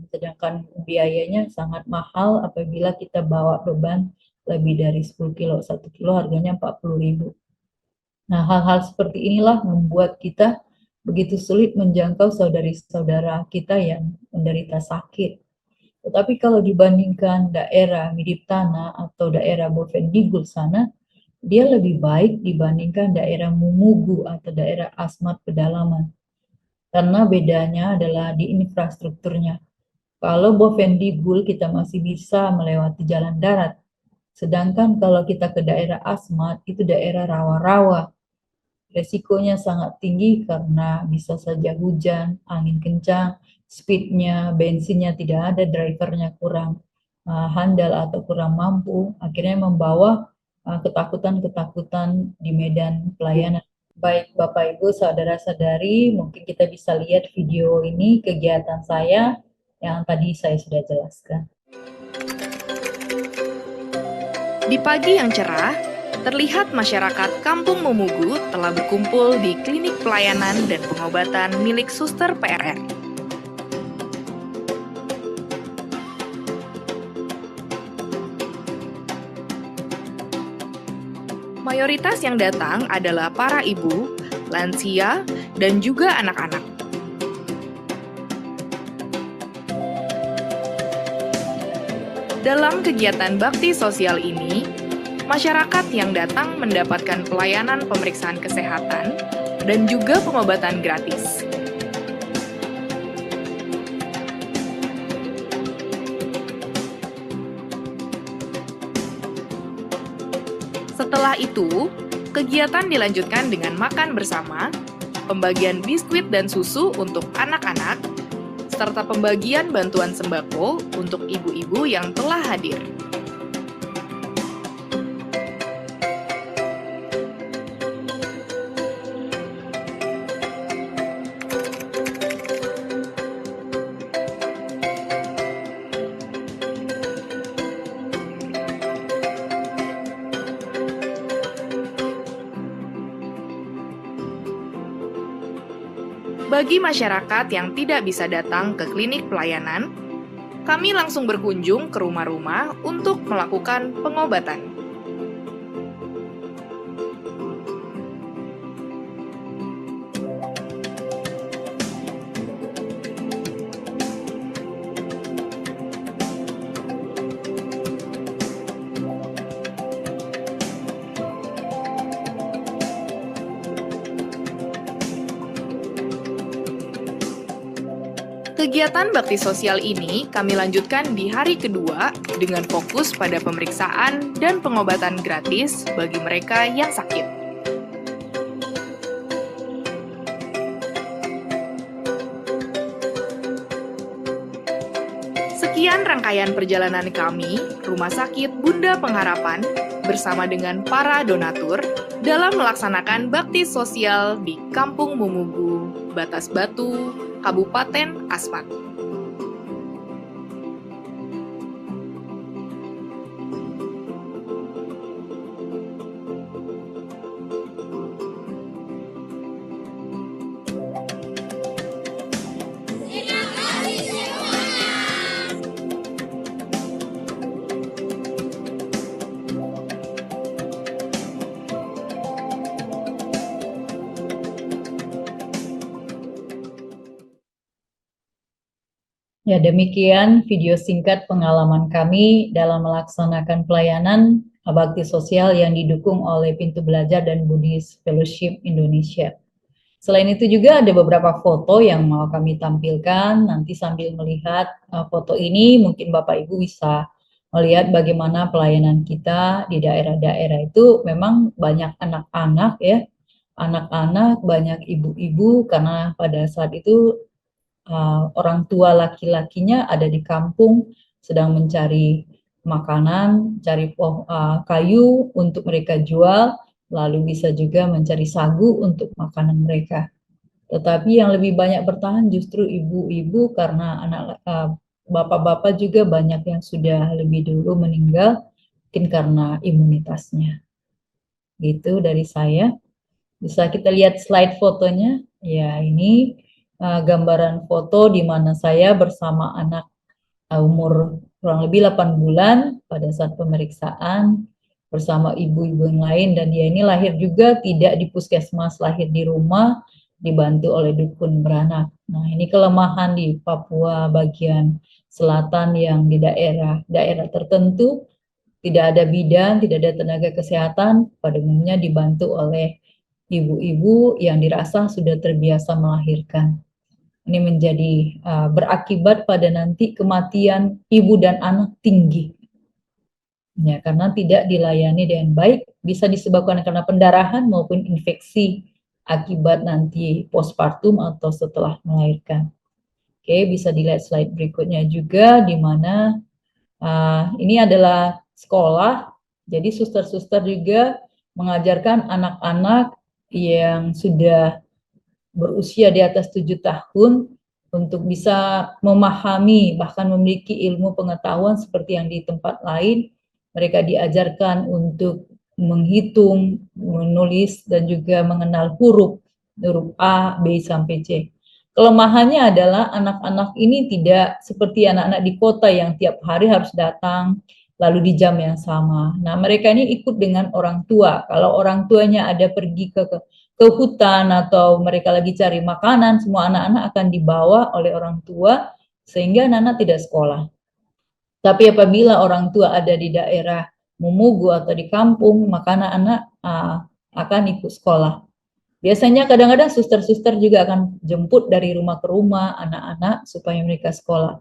[SPEAKER 3] Sedangkan biayanya sangat mahal apabila kita bawa beban lebih dari 10 kilo. 1 kilo harganya 40.000. Nah, hal-hal seperti inilah membuat kita begitu sulit menjangkau saudari-saudara kita yang menderita sakit. Tetapi kalau dibandingkan daerah Midiptana atau daerah Bovendigul sana, dia lebih baik dibandingkan daerah Mumugu atau daerah Asmat pedalaman. Karena bedanya adalah di infrastrukturnya. Kalau Bovendigul kita masih bisa melewati jalan darat, sedangkan kalau kita ke daerah Asmat itu daerah rawa-rawa. Resikonya sangat tinggi karena bisa saja hujan, angin kencang, speednya, bensinnya tidak ada, drivernya kurang handal atau kurang mampu, akhirnya membawa ketakutan-ketakutan di medan pelayanan. Baik Bapak Ibu, saudara-saudari, mungkin kita bisa lihat video ini, kegiatan saya yang tadi saya sudah jelaskan.
[SPEAKER 6] Di pagi yang cerah, terlihat masyarakat Kampung Mumugu telah berkumpul di klinik pelayanan dan pengobatan milik Suster PRR. Mayoritas yang datang adalah para ibu, lansia, dan juga anak-anak. Dalam kegiatan bakti sosial ini, masyarakat yang datang mendapatkan pelayanan pemeriksaan kesehatan dan juga pengobatan gratis. Setelah itu, kegiatan dilanjutkan dengan makan bersama, pembagian biskuit dan susu untuk anak-anak, serta pembagian bantuan sembako untuk ibu-ibu yang telah hadir. Bagi masyarakat yang tidak bisa datang ke klinik pelayanan, kami langsung berkunjung ke rumah-rumah untuk melakukan pengobatan. Kegiatan bakti sosial ini kami lanjutkan di hari kedua dengan fokus pada pemeriksaan dan pengobatan gratis bagi mereka yang sakit. Sekian rangkaian perjalanan kami, Rumah Sakit Bunda Pengharapan, bersama dengan para donatur dalam melaksanakan bakti sosial di Kampung Mumugu, Batas Batu, Kabupaten Asmat.
[SPEAKER 3] Ya, demikian video singkat pengalaman kami dalam melaksanakan pelayanan bakti sosial yang didukung oleh Pintu Belajar dan Buddhist Fellowship Indonesia. Selain itu juga ada beberapa foto yang mau kami tampilkan. Nanti sambil melihat foto ini, mungkin Bapak Ibu bisa melihat bagaimana pelayanan kita di daerah-daerah itu memang banyak anak-anak ya, anak-anak, banyak ibu-ibu, karena pada saat itu orang tua laki-lakinya ada di kampung sedang mencari makanan, cari kayu untuk mereka jual, lalu bisa juga mencari sagu untuk makanan mereka. Tetapi yang lebih banyak bertahan justru ibu-ibu, karena bapak-bapak juga banyak yang sudah lebih dulu meninggal, mungkin karena imunitasnya. Gitu dari saya. Bisa kita lihat slide fotonya. Ya, ini gambaran foto di mana saya bersama anak umur kurang lebih 8 bulan pada saat pemeriksaan bersama ibu-ibu yang lain, dan dia ini lahir juga tidak di puskesmas, lahir di rumah dibantu oleh dukun beranak. Nah, ini kelemahan di Papua bagian selatan yang di daerah tertentu tidak ada bidan, tidak ada tenaga kesehatan, pada umumnya dibantu oleh ibu-ibu yang dirasa sudah terbiasa melahirkan. Ini menjadi berakibat pada nanti kematian ibu dan anak tinggi. Ya, karena tidak dilayani dengan baik, bisa disebabkan karena pendarahan maupun infeksi akibat nanti postpartum atau setelah melahirkan. Oke, bisa dilihat slide berikutnya juga, di mana ini adalah sekolah. Jadi suster-suster juga mengajarkan anak-anak yang sudah berusia di atas 7 tahun untuk bisa memahami, bahkan memiliki ilmu pengetahuan seperti yang di tempat lain. Mereka diajarkan untuk menghitung, menulis, dan juga mengenal huruf A, B, sampai C. Kelemahannya adalah anak-anak ini tidak seperti anak-anak di kota yang tiap hari harus datang, lalu di jam yang sama. Nah, mereka ini ikut dengan orang tua. Kalau orang tuanya ada pergi ke hutan atau mereka lagi cari makanan, semua anak-anak akan dibawa oleh orang tua sehingga anak-anak tidak sekolah. Tapi apabila orang tua ada di daerah Mumugu atau di kampung, maka anak-anak akan ikut sekolah. Biasanya kadang-kadang suster-suster juga akan jemput dari rumah ke rumah anak-anak supaya mereka sekolah.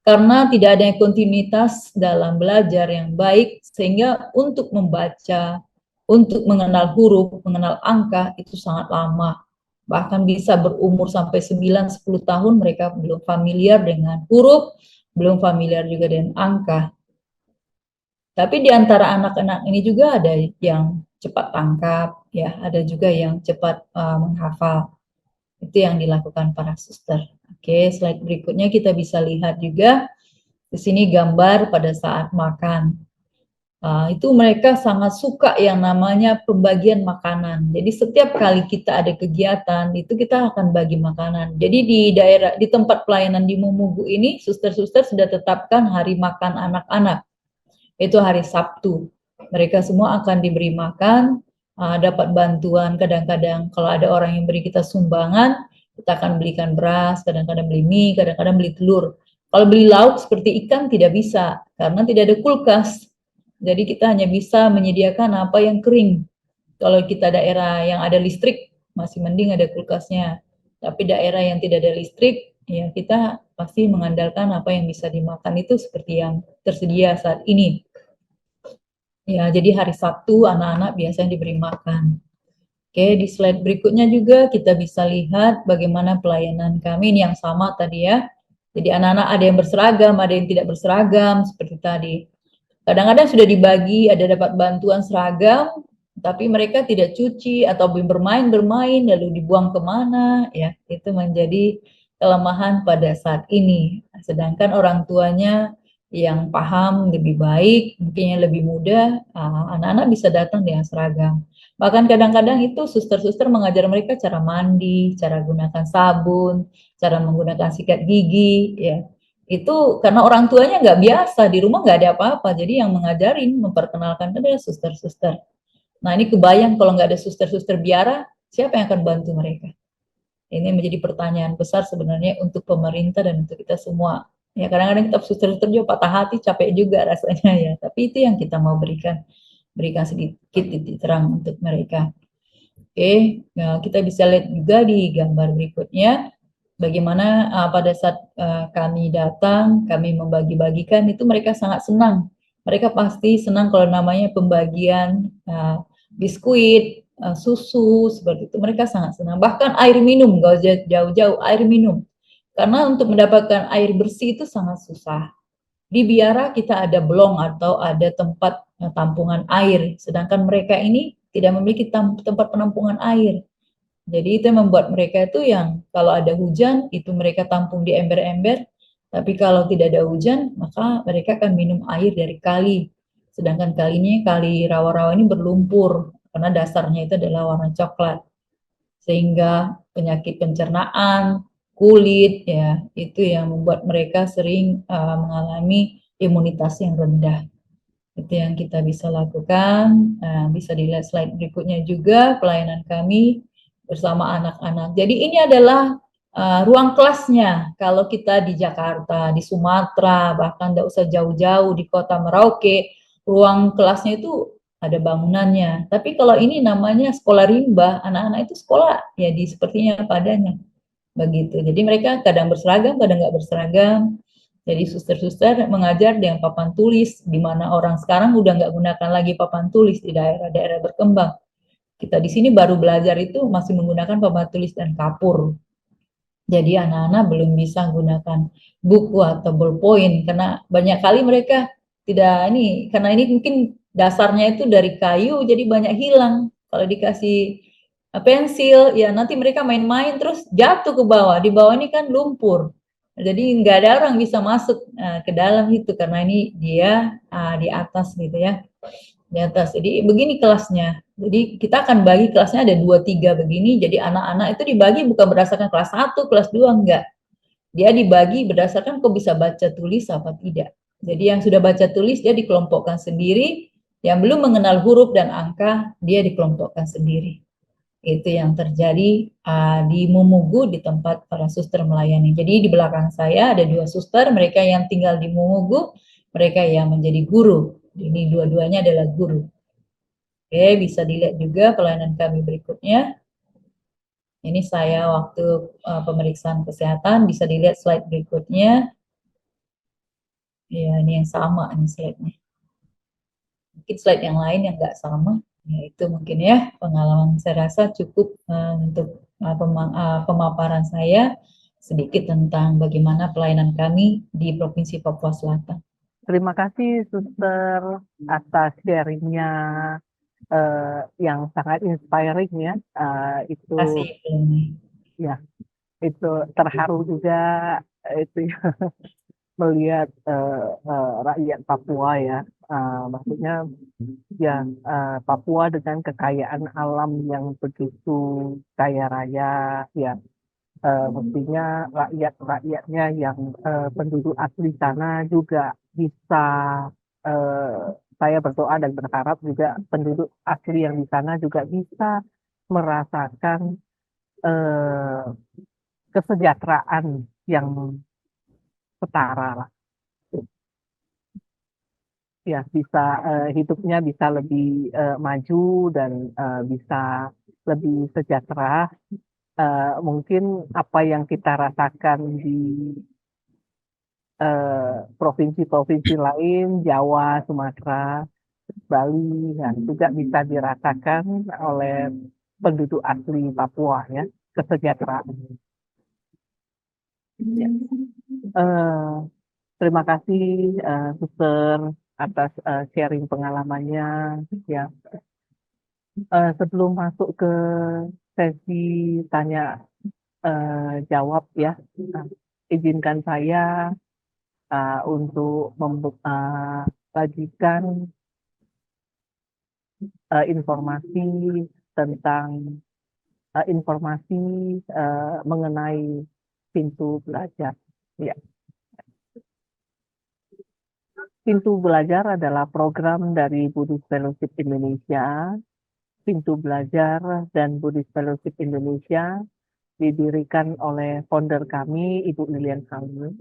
[SPEAKER 3] Karena tidak ada kontinuitas dalam belajar yang baik, sehingga untuk membaca, untuk mengenal huruf, mengenal angka, itu sangat lama. Bahkan bisa berumur sampai 9-10 tahun mereka belum familiar dengan huruf, belum familiar juga dengan angka. Tapi di antara anak-anak ini juga ada yang cepat tangkap, ya, ada juga yang cepat menghafal. Itu yang dilakukan para suster. Oke, slide berikutnya kita bisa lihat juga di sini gambar pada saat makan. Itu mereka sangat suka yang namanya pembagian makanan. Jadi setiap kali kita ada kegiatan itu kita akan bagi makanan. Jadi di tempat pelayanan di Mumugu ini suster-suster sudah tetapkan hari makan anak-anak. Itu hari Sabtu. Mereka semua akan diberi makan, dapat bantuan. Kadang-kadang kalau ada orang yang beri kita sumbangan, kita akan belikan beras, kadang-kadang beli mie, kadang-kadang beli telur. Kalau beli lauk seperti ikan tidak bisa, karena tidak ada kulkas. Jadi kita hanya bisa menyediakan apa yang kering. Kalau kita daerah yang ada listrik, masih mending ada kulkasnya. Tapi daerah yang tidak ada listrik, ya kita pasti mengandalkan apa yang bisa dimakan itu seperti yang tersedia saat ini. Ya, jadi hari Sabtu anak-anak biasanya diberi makan. Oke, di slide berikutnya juga kita bisa lihat bagaimana pelayanan kami ini yang sama tadi ya. Jadi anak-anak ada yang berseragam, ada yang tidak berseragam seperti tadi. Kadang-kadang sudah dibagi, ada dapat bantuan seragam, tapi mereka tidak cuci atau bermain lalu dibuang kemana, ya itu menjadi kelemahan pada saat ini. Sedangkan orang tuanya yang paham lebih baik, mungkin lebih mudah, anak-anak bisa datang dengan seragam. Bahkan kadang-kadang itu suster-suster mengajar mereka cara mandi, cara gunakan sabun, cara menggunakan sikat gigi, ya. Itu karena orang tuanya nggak biasa, di rumah nggak ada apa-apa, jadi yang mengajarin, memperkenalkan adalah suster-suster. Nah ini kebayang kalau nggak ada suster-suster biara, siapa yang akan bantu mereka? Ini menjadi pertanyaan besar sebenarnya untuk pemerintah dan untuk kita semua. Ya kadang-kadang kita suster-suster juga patah hati, capek juga rasanya ya, tapi itu yang kita mau berikan. berikan sedikit titik terang untuk mereka. Oke, nah kita bisa lihat juga di gambar berikutnya bagaimana pada saat kami datang, kami membagi-bagikan itu mereka sangat senang. Mereka pasti senang kalau namanya pembagian biskuit, susu, seperti itu. Mereka sangat senang. Bahkan air minum, nggak usah jauh-jauh, air minum. Karena untuk mendapatkan air bersih itu sangat susah. Di biara kita ada blong atau ada tempat tampungan air, sedangkan mereka ini tidak memiliki tempat penampungan air. Jadi itu yang membuat mereka itu yang kalau ada hujan itu mereka tampung di ember-ember, tapi kalau tidak ada hujan maka mereka akan minum air dari kali. Sedangkan kali rawa-rawa ini berlumpur karena dasarnya itu adalah warna coklat. Sehingga penyakit pencernaan, kulit ya, itu yang membuat mereka sering mengalami imunitas yang rendah. Itu yang kita bisa lakukan. Bisa dilihat slide berikutnya juga pelayanan kami bersama anak-anak. Jadi ini adalah ruang kelasnya. Kalau kita di Jakarta, di Sumatera, bahkan tidak usah jauh-jauh di kota Merauke, ruang kelasnya itu ada bangunannya. Tapi kalau ini namanya sekolah rimba, anak-anak itu sekolah ya di sepertinya padanya. Begitu. Jadi mereka kadang berseragam, kadang nggak berseragam. Jadi suster-suster mengajar dengan papan tulis, di mana orang sekarang udah nggak gunakan lagi papan tulis di daerah-daerah berkembang. Kita di sini baru belajar itu masih menggunakan papan tulis dan kapur. Jadi anak-anak belum bisa menggunakan buku atau ballpoint karena banyak kali mereka tidak ini, karena ini mungkin dasarnya itu dari kayu, jadi banyak hilang. Kalau dikasih pensil, ya nanti mereka main-main terus jatuh ke bawah. Di bawah ini kan lumpur. Jadi nggak ada orang bisa masuk ke dalam itu karena ini dia di atas gitu ya, di atas. Jadi begini kelasnya. Jadi kita akan bagi kelasnya ada 2-3 begini. Jadi anak-anak itu dibagi bukan berdasarkan kelas 1, kelas 2 enggak. Dia dibagi berdasarkan kok bisa baca tulis apa tidak. Jadi yang sudah baca tulis dia dikelompokkan sendiri, yang belum mengenal huruf dan angka dia dikelompokkan sendiri. Itu yang terjadi di Mumugu di tempat para suster melayani. Jadi di belakang saya ada 2 suster, mereka yang tinggal di Mumugu, mereka yang menjadi guru. Ini dua-duanya adalah guru. Oke, bisa dilihat juga pelayanan kami berikutnya. Ini saya waktu pemeriksaan kesehatan, bisa dilihat slide berikutnya. Ya, ini yang sama ini slide-nya. Mungkin slide yang lain yang nggak sama. Ya, itu mungkin ya pengalaman saya rasa cukup untuk pemaparan saya sedikit tentang bagaimana pelayanan kami di Provinsi Papua Selatan.
[SPEAKER 4] Terima kasih Suster atas sharingnya yang sangat inspiring ya. Itu
[SPEAKER 3] Terima kasih, Pelni.
[SPEAKER 4] ya itu terharu juga itu ya, melihat rakyat Papua ya. Maksudnya ya Papua dengan kekayaan alam yang begitu kaya raya ya. Mestinya rakyatnya yang penduduk asli sana juga bisa saya berdoa dan berharap juga penduduk asli yang di sana juga bisa merasakan kesejahteraan yang setara lah. Ya, bisa hidupnya bisa lebih maju dan bisa lebih sejahtera. Mungkin apa yang kita rasakan di provinsi-provinsi lain, Jawa, Sumatera, Bali, ya, juga bisa dirasakan oleh penduduk asli Papua ya, kesejahteraan. Ya. Terima kasih Suster atas sharing pengalamannya ya. Sebelum masuk ke sesi tanya jawab ya, izinkan saya untuk membagikan informasi tentang informasi mengenai pintu belajar. Ya. Pintu Belajar adalah program dari Buddhist Fellowship Indonesia. Pintu Belajar dan Buddhist Fellowship Indonesia didirikan oleh founder kami, Ibu Lilian Salmi.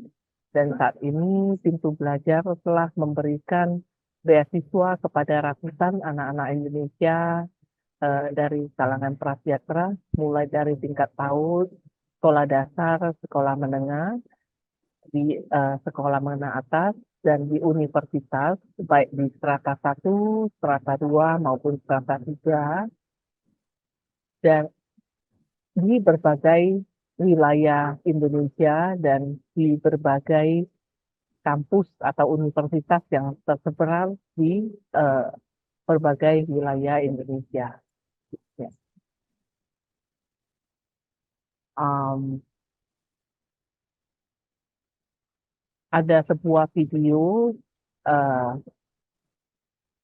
[SPEAKER 4] Dan saat ini Pintu Belajar telah memberikan beasiswa kepada ratusan anak-anak Indonesia dari kalangan prasejahtera, mulai dari tingkat PAUD, sekolah dasar, sekolah menengah, di sekolah menengah atas, dan di universitas, baik di strata 1, strata 2, maupun strata 3, dan di berbagai wilayah Indonesia dan di berbagai kampus atau universitas yang tersebar di berbagai wilayah Indonesia. Ya. Ada sebuah video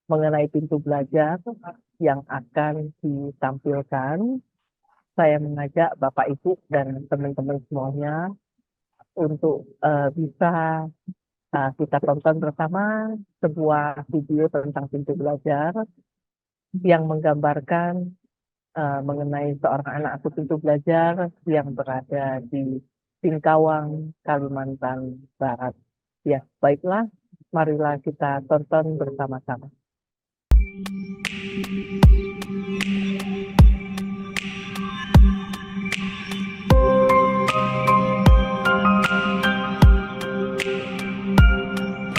[SPEAKER 4] mengenai pintu belajar yang akan ditampilkan. Saya mengajak Bapak Ibu dan teman-teman semuanya untuk bisa kita tonton bersama sebuah video tentang pintu belajar yang menggambarkan mengenai seorang anak asuh pintu belajar yang berada di Singkawang, Kalimantan Barat. Ya, baiklah, marilah kita tonton bersama-sama.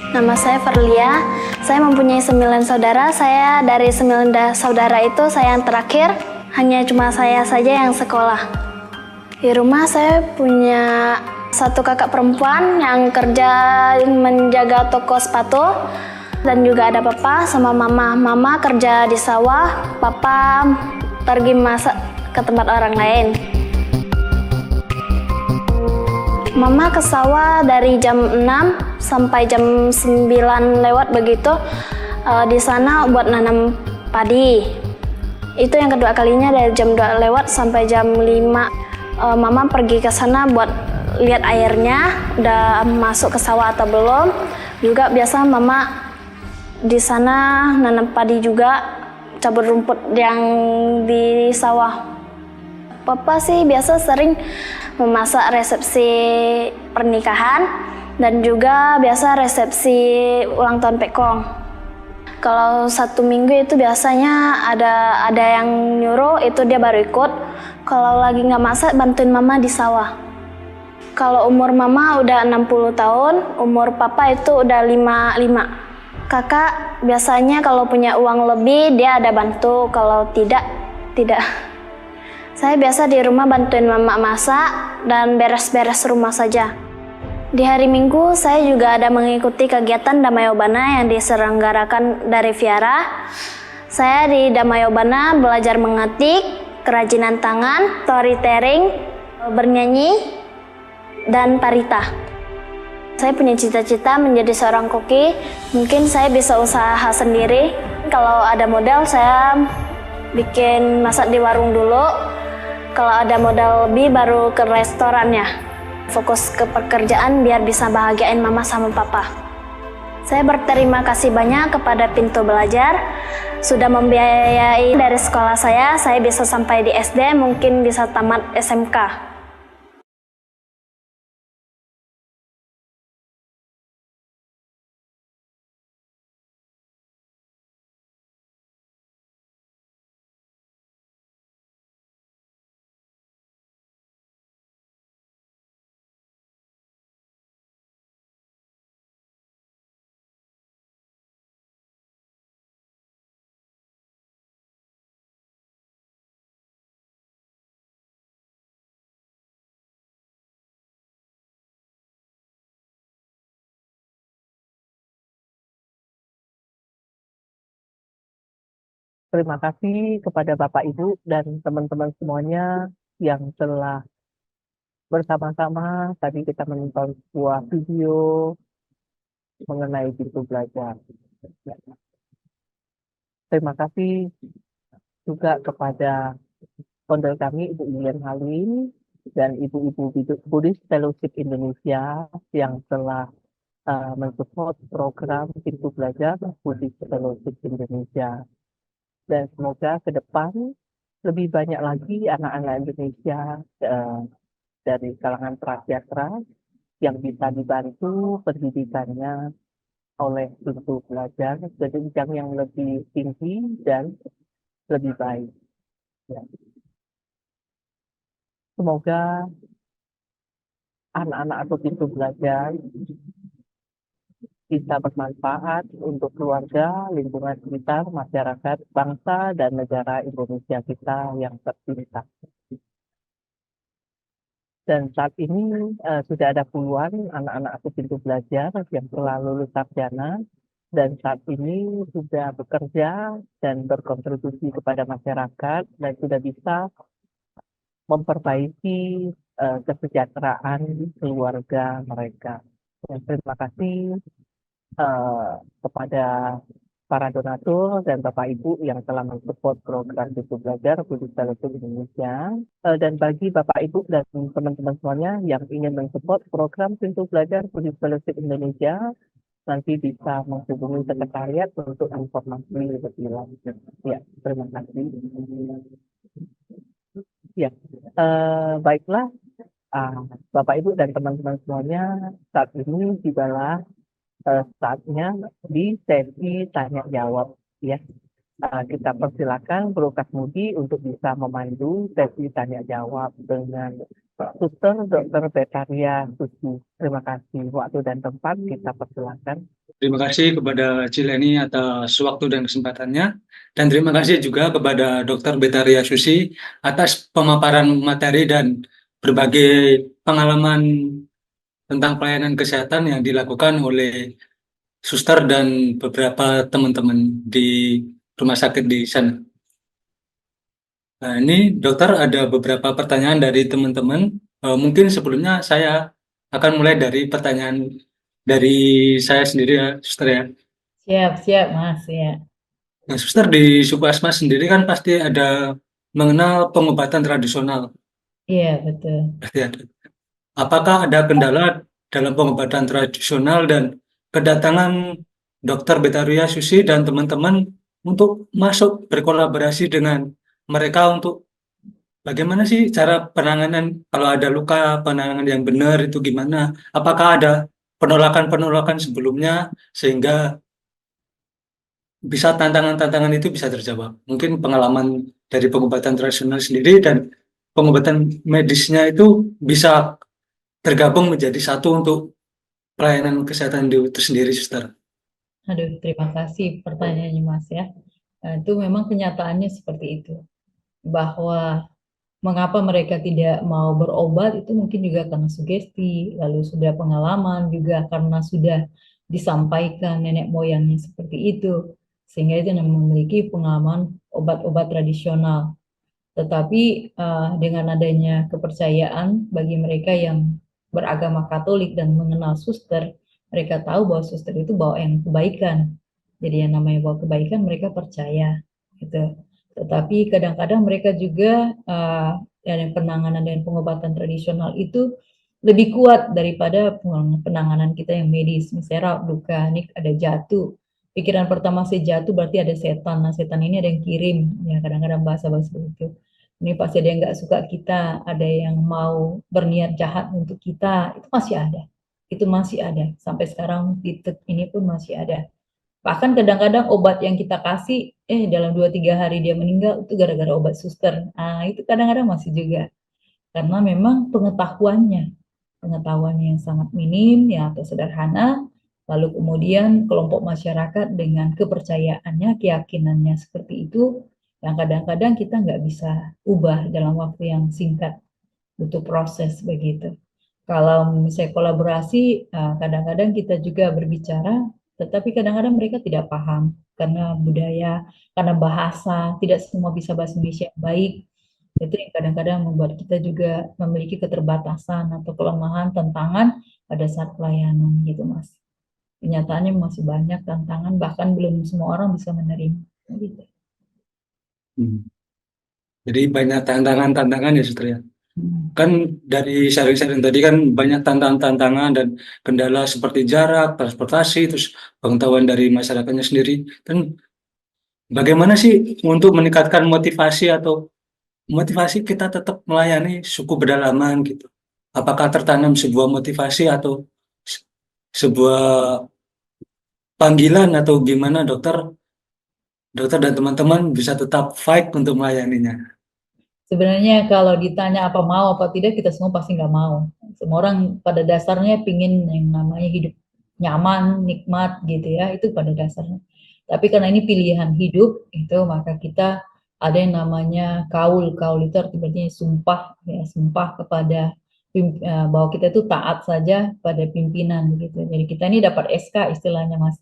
[SPEAKER 7] Nama saya Verlia, saya mempunyai 9 saudara. Saya dari 9 saudara itu saya yang terakhir, hanya cuma saya saja yang sekolah. Di rumah saya punya satu kakak perempuan yang kerja menjaga toko sepatu, dan juga ada papa sama mama. Mama kerja di sawah, papa pergi masak ke tempat orang lain. Mama ke sawah dari jam 6 sampai jam 9 lewat begitu, di sana buat nanam padi. Itu yang kedua kalinya dari jam 2 lewat sampai jam 5. Mama pergi ke sana buat lihat airnya udah masuk ke sawah atau belum. Juga biasa mama di sana nanam padi juga, cabut rumput yang di sawah. Papa sih biasa sering memasak resepsi pernikahan dan juga biasa resepsi ulang tahun pekong. Kalau 1 minggu itu biasanya ada yang nyuruh, itu dia baru ikut. Kalau lagi nggak masak, bantuin mama di sawah. Kalau umur mama udah 60 tahun, umur papa itu udah 55. Kakak biasanya kalau punya uang lebih dia ada bantu, kalau tidak. Saya biasa di rumah bantuin mama masak dan beres-beres rumah saja. Di hari Minggu saya juga ada mengikuti kegiatan Damayobana yang diselenggarakan dari Viara. Saya di Damayobana belajar mengetik, kerajinan tangan, storytelling, bernyanyi, dan parita. Saya punya cita-cita menjadi seorang koki. Mungkin saya bisa usaha sendiri. Kalau ada modal saya bikin masak di warung dulu. Kalau ada modal lebih baru ke restorannya. Fokus ke pekerjaan biar bisa bahagiain mama sama papa. Saya berterima kasih banyak kepada Pintu Belajar sudah membiayai dari sekolah saya bisa sampai di SD, mungkin bisa tamat SMK.
[SPEAKER 4] Terima kasih kepada Bapak Ibu dan teman-teman semuanya yang telah bersama-sama tadi kita menonton sebuah video mengenai pintu belajar. Terima kasih juga kepada founder kami Ibu Ilian Halim dan Ibu-Ibu Buddhist Fellowship Indonesia yang telah mensupport program Pintu Belajar Buddhist Fellowship Indonesia. Dan semoga ke depan lebih banyak lagi anak-anak Indonesia dari kalangan prasejahtera yang bisa dibantu pendidikannya oleh pintu belajar ke jenjang yang lebih tinggi dan lebih baik. Ya. Semoga anak-anak atau pintu belajar bisa bermanfaat untuk keluarga, lingkungan sekitar, masyarakat, bangsa, dan negara Indonesia kita yang tercinta. Dan saat ini sudah ada puluhan anak-anak atau pintu belajar yang telah lulus sarjana dan saat ini sudah bekerja dan berkontribusi kepada masyarakat dan sudah bisa memperbaiki kesejahteraan keluarga mereka. Dan terima kasih kepada para donatur dan Bapak Ibu yang telah mensupport program Pintu Belajar Buddhist Fellowship Indonesia. Dan bagi Bapak Ibu dan teman-teman semuanya yang ingin mensupport program Pintu Belajar Buddhist Fellowship Indonesia, nanti bisa menghubungi sekretariat untuk informasi lebih lanjut. Ya, terima kasih. Ya, baiklah, Bapak Ibu dan teman-teman semuanya, saat ini tibalah saatnya di sesi tanya jawab ya. Kita persilakan Bro Kasmudi untuk bisa memandu sesi tanya jawab dengan Suster Dr. Betaria Susi. Terima kasih, waktu dan tempat kita persilakan.
[SPEAKER 5] Terima kasih kepada Cileni atas waktu dan kesempatannya, dan terima kasih juga kepada Dr. Betaria Susi atas pemaparan materi dan berbagai pengalaman tentang pelayanan kesehatan yang dilakukan oleh suster dan beberapa teman-teman di rumah sakit di sana. Nah, ini dokter, ada beberapa pertanyaan dari teman-teman. Mungkin sebelumnya saya akan mulai dari pertanyaan dari saya sendiri ya, suster ya.
[SPEAKER 3] Siap, Mas, ya.
[SPEAKER 5] Nah, suster, di suku Asma sendiri kan pasti ada mengenal pengobatan tradisional.
[SPEAKER 3] Iya, betul.
[SPEAKER 5] Pasti ada. Apakah ada kendala dalam pengobatan tradisional dan kedatangan Dr. Betaria Susi dan teman-teman untuk masuk berkolaborasi dengan mereka untuk bagaimana sih cara penanganan kalau ada luka, penanganan yang benar itu gimana? Apakah ada penolakan-penolakan sebelumnya sehingga bisa tantangan-tantangan itu bisa terjawab? Mungkin pengalaman dari pengobatan tradisional sendiri dan pengobatan medisnya itu bisa tergabung menjadi satu untuk pelayanan kesehatan itu sendiri, suster.
[SPEAKER 3] Aduh, terima kasih pertanyaannya, Mas ya. Itu memang kenyataannya seperti itu. Bahwa mengapa mereka tidak mau berobat itu mungkin juga karena sugesti, lalu sudah pengalaman juga karena sudah disampaikan nenek moyangnya seperti itu, sehingga itu memiliki pengalaman obat-obat tradisional. Tetapi dengan adanya kepercayaan bagi mereka yang beragama Katolik dan mengenal suster, mereka tahu bahwa suster itu bawa yang kebaikan. Jadi yang namanya bawa kebaikan mereka percaya, gitu. Tetapi kadang-kadang mereka juga penanganan dan pengobatan tradisional itu lebih kuat daripada penanganan kita yang medis. Misalnya luka, ini ada jatuh. Pikiran pertama saya jatuh berarti ada setan. Nah, setan ini ada yang kirim. Ya, kadang-kadang bahasa-bahasa begitu. Ini pasti ada yang nggak suka kita, ada yang mau berniat jahat untuk kita. Itu masih ada. Itu masih ada. Sampai sekarang titik ini pun masih ada. Bahkan kadang-kadang obat yang kita kasih, dalam 2-3 hari dia meninggal, itu gara-gara obat suster. Nah, itu kadang-kadang masih juga. Karena memang pengetahuannya yang sangat minim ya atau sederhana, lalu kemudian kelompok masyarakat dengan kepercayaannya, keyakinannya seperti itu, yang kadang-kadang kita nggak bisa ubah dalam waktu yang singkat, butuh proses begitu. Kalau misalnya kolaborasi, kadang-kadang kita juga berbicara, tetapi kadang-kadang mereka tidak paham karena budaya, karena bahasa, tidak semua bisa bahasa Indonesia baik. Itu yang kadang-kadang membuat kita juga memiliki keterbatasan atau kelemahan, tantangan pada saat pelayanan gitu, Mas. Kenyataannya masih banyak tantangan, bahkan belum semua orang bisa menerima. Gitu.
[SPEAKER 5] Jadi banyak tantangan-tantangan ya, suster ya. Kan dari sharing-sharing tadi kan banyak tantangan-tantangan dan kendala seperti jarak, transportasi, terus pengetahuan dari masyarakatnya sendiri. Dan bagaimana sih untuk meningkatkan motivasi atau motivasi kita tetap melayani suku pedalaman gitu? Apakah tertanam sebuah motivasi atau sebuah panggilan atau gimana dokter? Dokter dan teman-teman bisa tetap fight untuk melayaninya.
[SPEAKER 3] Sebenarnya kalau ditanya apa mau apa tidak, kita semua pasti nggak mau. Semua orang pada dasarnya pingin yang namanya hidup nyaman, nikmat gitu ya, itu pada dasarnya. Tapi karena ini pilihan hidup, itu maka kita ada yang namanya kaul. Kaul itu artinya sumpah, ya, sumpah kepada bahwa kita itu taat saja pada pimpinan gitu. Jadi kita ini dapat SK istilahnya Mas.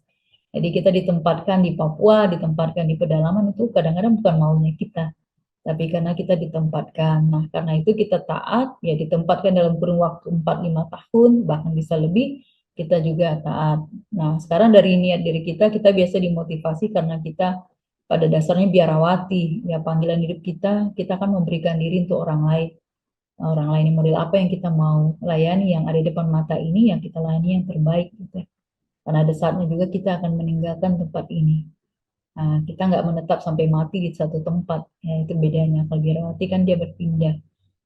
[SPEAKER 3] Jadi kita ditempatkan di Papua, ditempatkan di pedalaman itu kadang-kadang bukan maunya kita, tapi karena kita ditempatkan. Nah, karena itu kita taat, ya ditempatkan dalam kurun waktu 4-5 tahun, bahkan bisa lebih, kita juga taat. Nah, sekarang dari niat diri kita biasa dimotivasi karena kita pada dasarnya biarawati, ya panggilan hidup kita akan memberikan diri untuk orang lain. Nah, orang lain model apa yang kita mau layani, yang ada di depan mata ini, yang kita layani yang terbaik. Gitu. Karena ada saatnya juga kita akan meninggalkan tempat ini. Nah, kita nggak menetap sampai mati di satu tempat, ya itu bedanya. Kalau biarawati kan dia berpindah,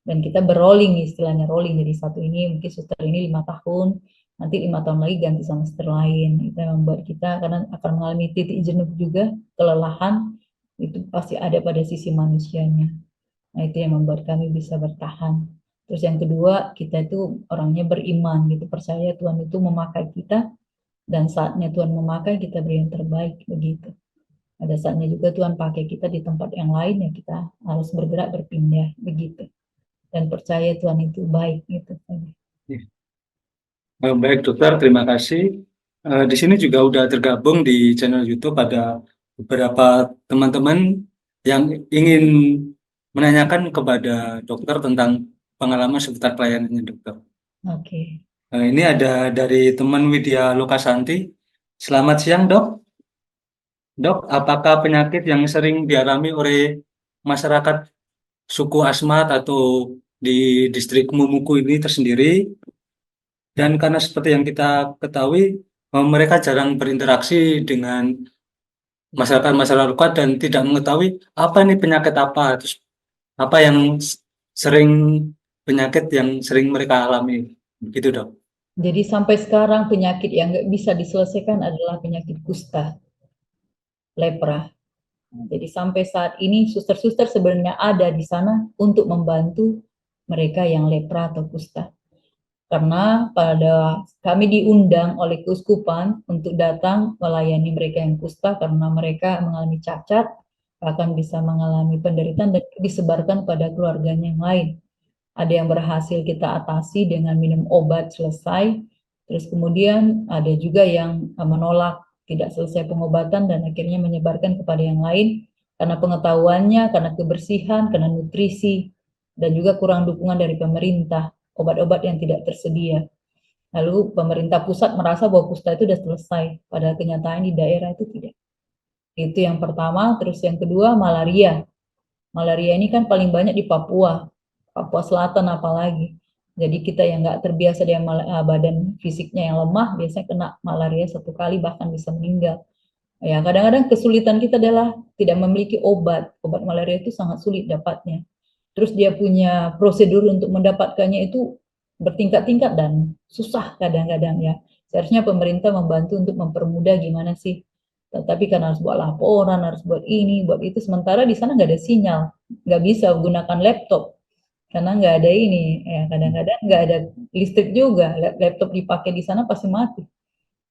[SPEAKER 3] dan kita berrolling istilahnya rolling. Jadi satu ini mungkin suster ini 5 tahun, nanti 5 tahun lagi ganti sama suster lain. Itu yang membuat kita karena akan mengalami titik jenuh juga, kelelahan itu pasti ada pada sisi manusianya. Nah itu yang membuat kami bisa bertahan. Terus yang kedua, kita itu orangnya beriman gitu, percaya Tuhan itu memakai kita, dan saatnya Tuhan memakai kita beri yang terbaik begitu. Ada saatnya juga Tuhan pakai kita di tempat yang lain, ya kita harus bergerak berpindah begitu. Dan percaya Tuhan itu baik gitu.
[SPEAKER 5] Baik dokter, terima kasih. Di sini juga udah tergabung di channel YouTube ada beberapa teman-teman yang ingin menanyakan kepada dokter tentang pengalaman seputar pelayanannya dokter.
[SPEAKER 3] Oke.
[SPEAKER 5] Ini ada dari teman Widya Lokasanti. Selamat siang dok. Dok, apakah penyakit yang sering dialami oleh masyarakat suku Asmat atau di distrik Mumuku ini tersendiri? Dan karena seperti yang kita ketahui, mereka jarang berinteraksi dengan masyarakat-masyarakat lokal dan tidak mengetahui apa ini penyakit apa, terus apa yang sering penyakit yang sering mereka alami, begitu dok.
[SPEAKER 3] Jadi sampai sekarang penyakit yang nggak bisa diselesaikan adalah penyakit kusta, lepra. Jadi sampai saat ini suster-suster sebenarnya ada di sana untuk membantu mereka yang lepra atau kusta. Karena pada kami diundang oleh keuskupan untuk datang melayani mereka yang kusta karena mereka mengalami cacat, bahkan bisa mengalami penderitaan dan disebarkan pada keluarganya yang lain. Ada yang berhasil kita atasi dengan minum obat selesai, terus kemudian ada juga yang menolak, tidak selesai pengobatan dan akhirnya menyebarkan kepada yang lain karena pengetahuannya, karena kebersihan, karena nutrisi, dan juga kurang dukungan dari pemerintah, obat-obat yang tidak tersedia. Lalu pemerintah pusat merasa bahwa kusta itu sudah selesai, padahal kenyataan di daerah itu tidak. Itu yang pertama. Terus yang kedua, malaria. Malaria ini kan paling banyak di Papua, Papua Selatan apalagi. Jadi kita yang nggak terbiasa dengan badan fisiknya yang lemah, biasanya kena malaria 1 kali bahkan bisa meninggal. Ya, kadang-kadang kesulitan kita adalah tidak memiliki obat. Obat malaria itu sangat sulit dapatnya. Terus dia punya prosedur untuk mendapatkannya itu bertingkat-tingkat dan susah kadang-kadang ya. Seharusnya pemerintah membantu untuk mempermudah gimana sih. Tapi karena harus buat laporan, harus buat ini, buat itu. Sementara di sana nggak ada sinyal, nggak bisa gunakan laptop karena nggak ada ini. Ya kadang-kadang nggak ada listrik juga. Laptop dipakai di sana pasti mati.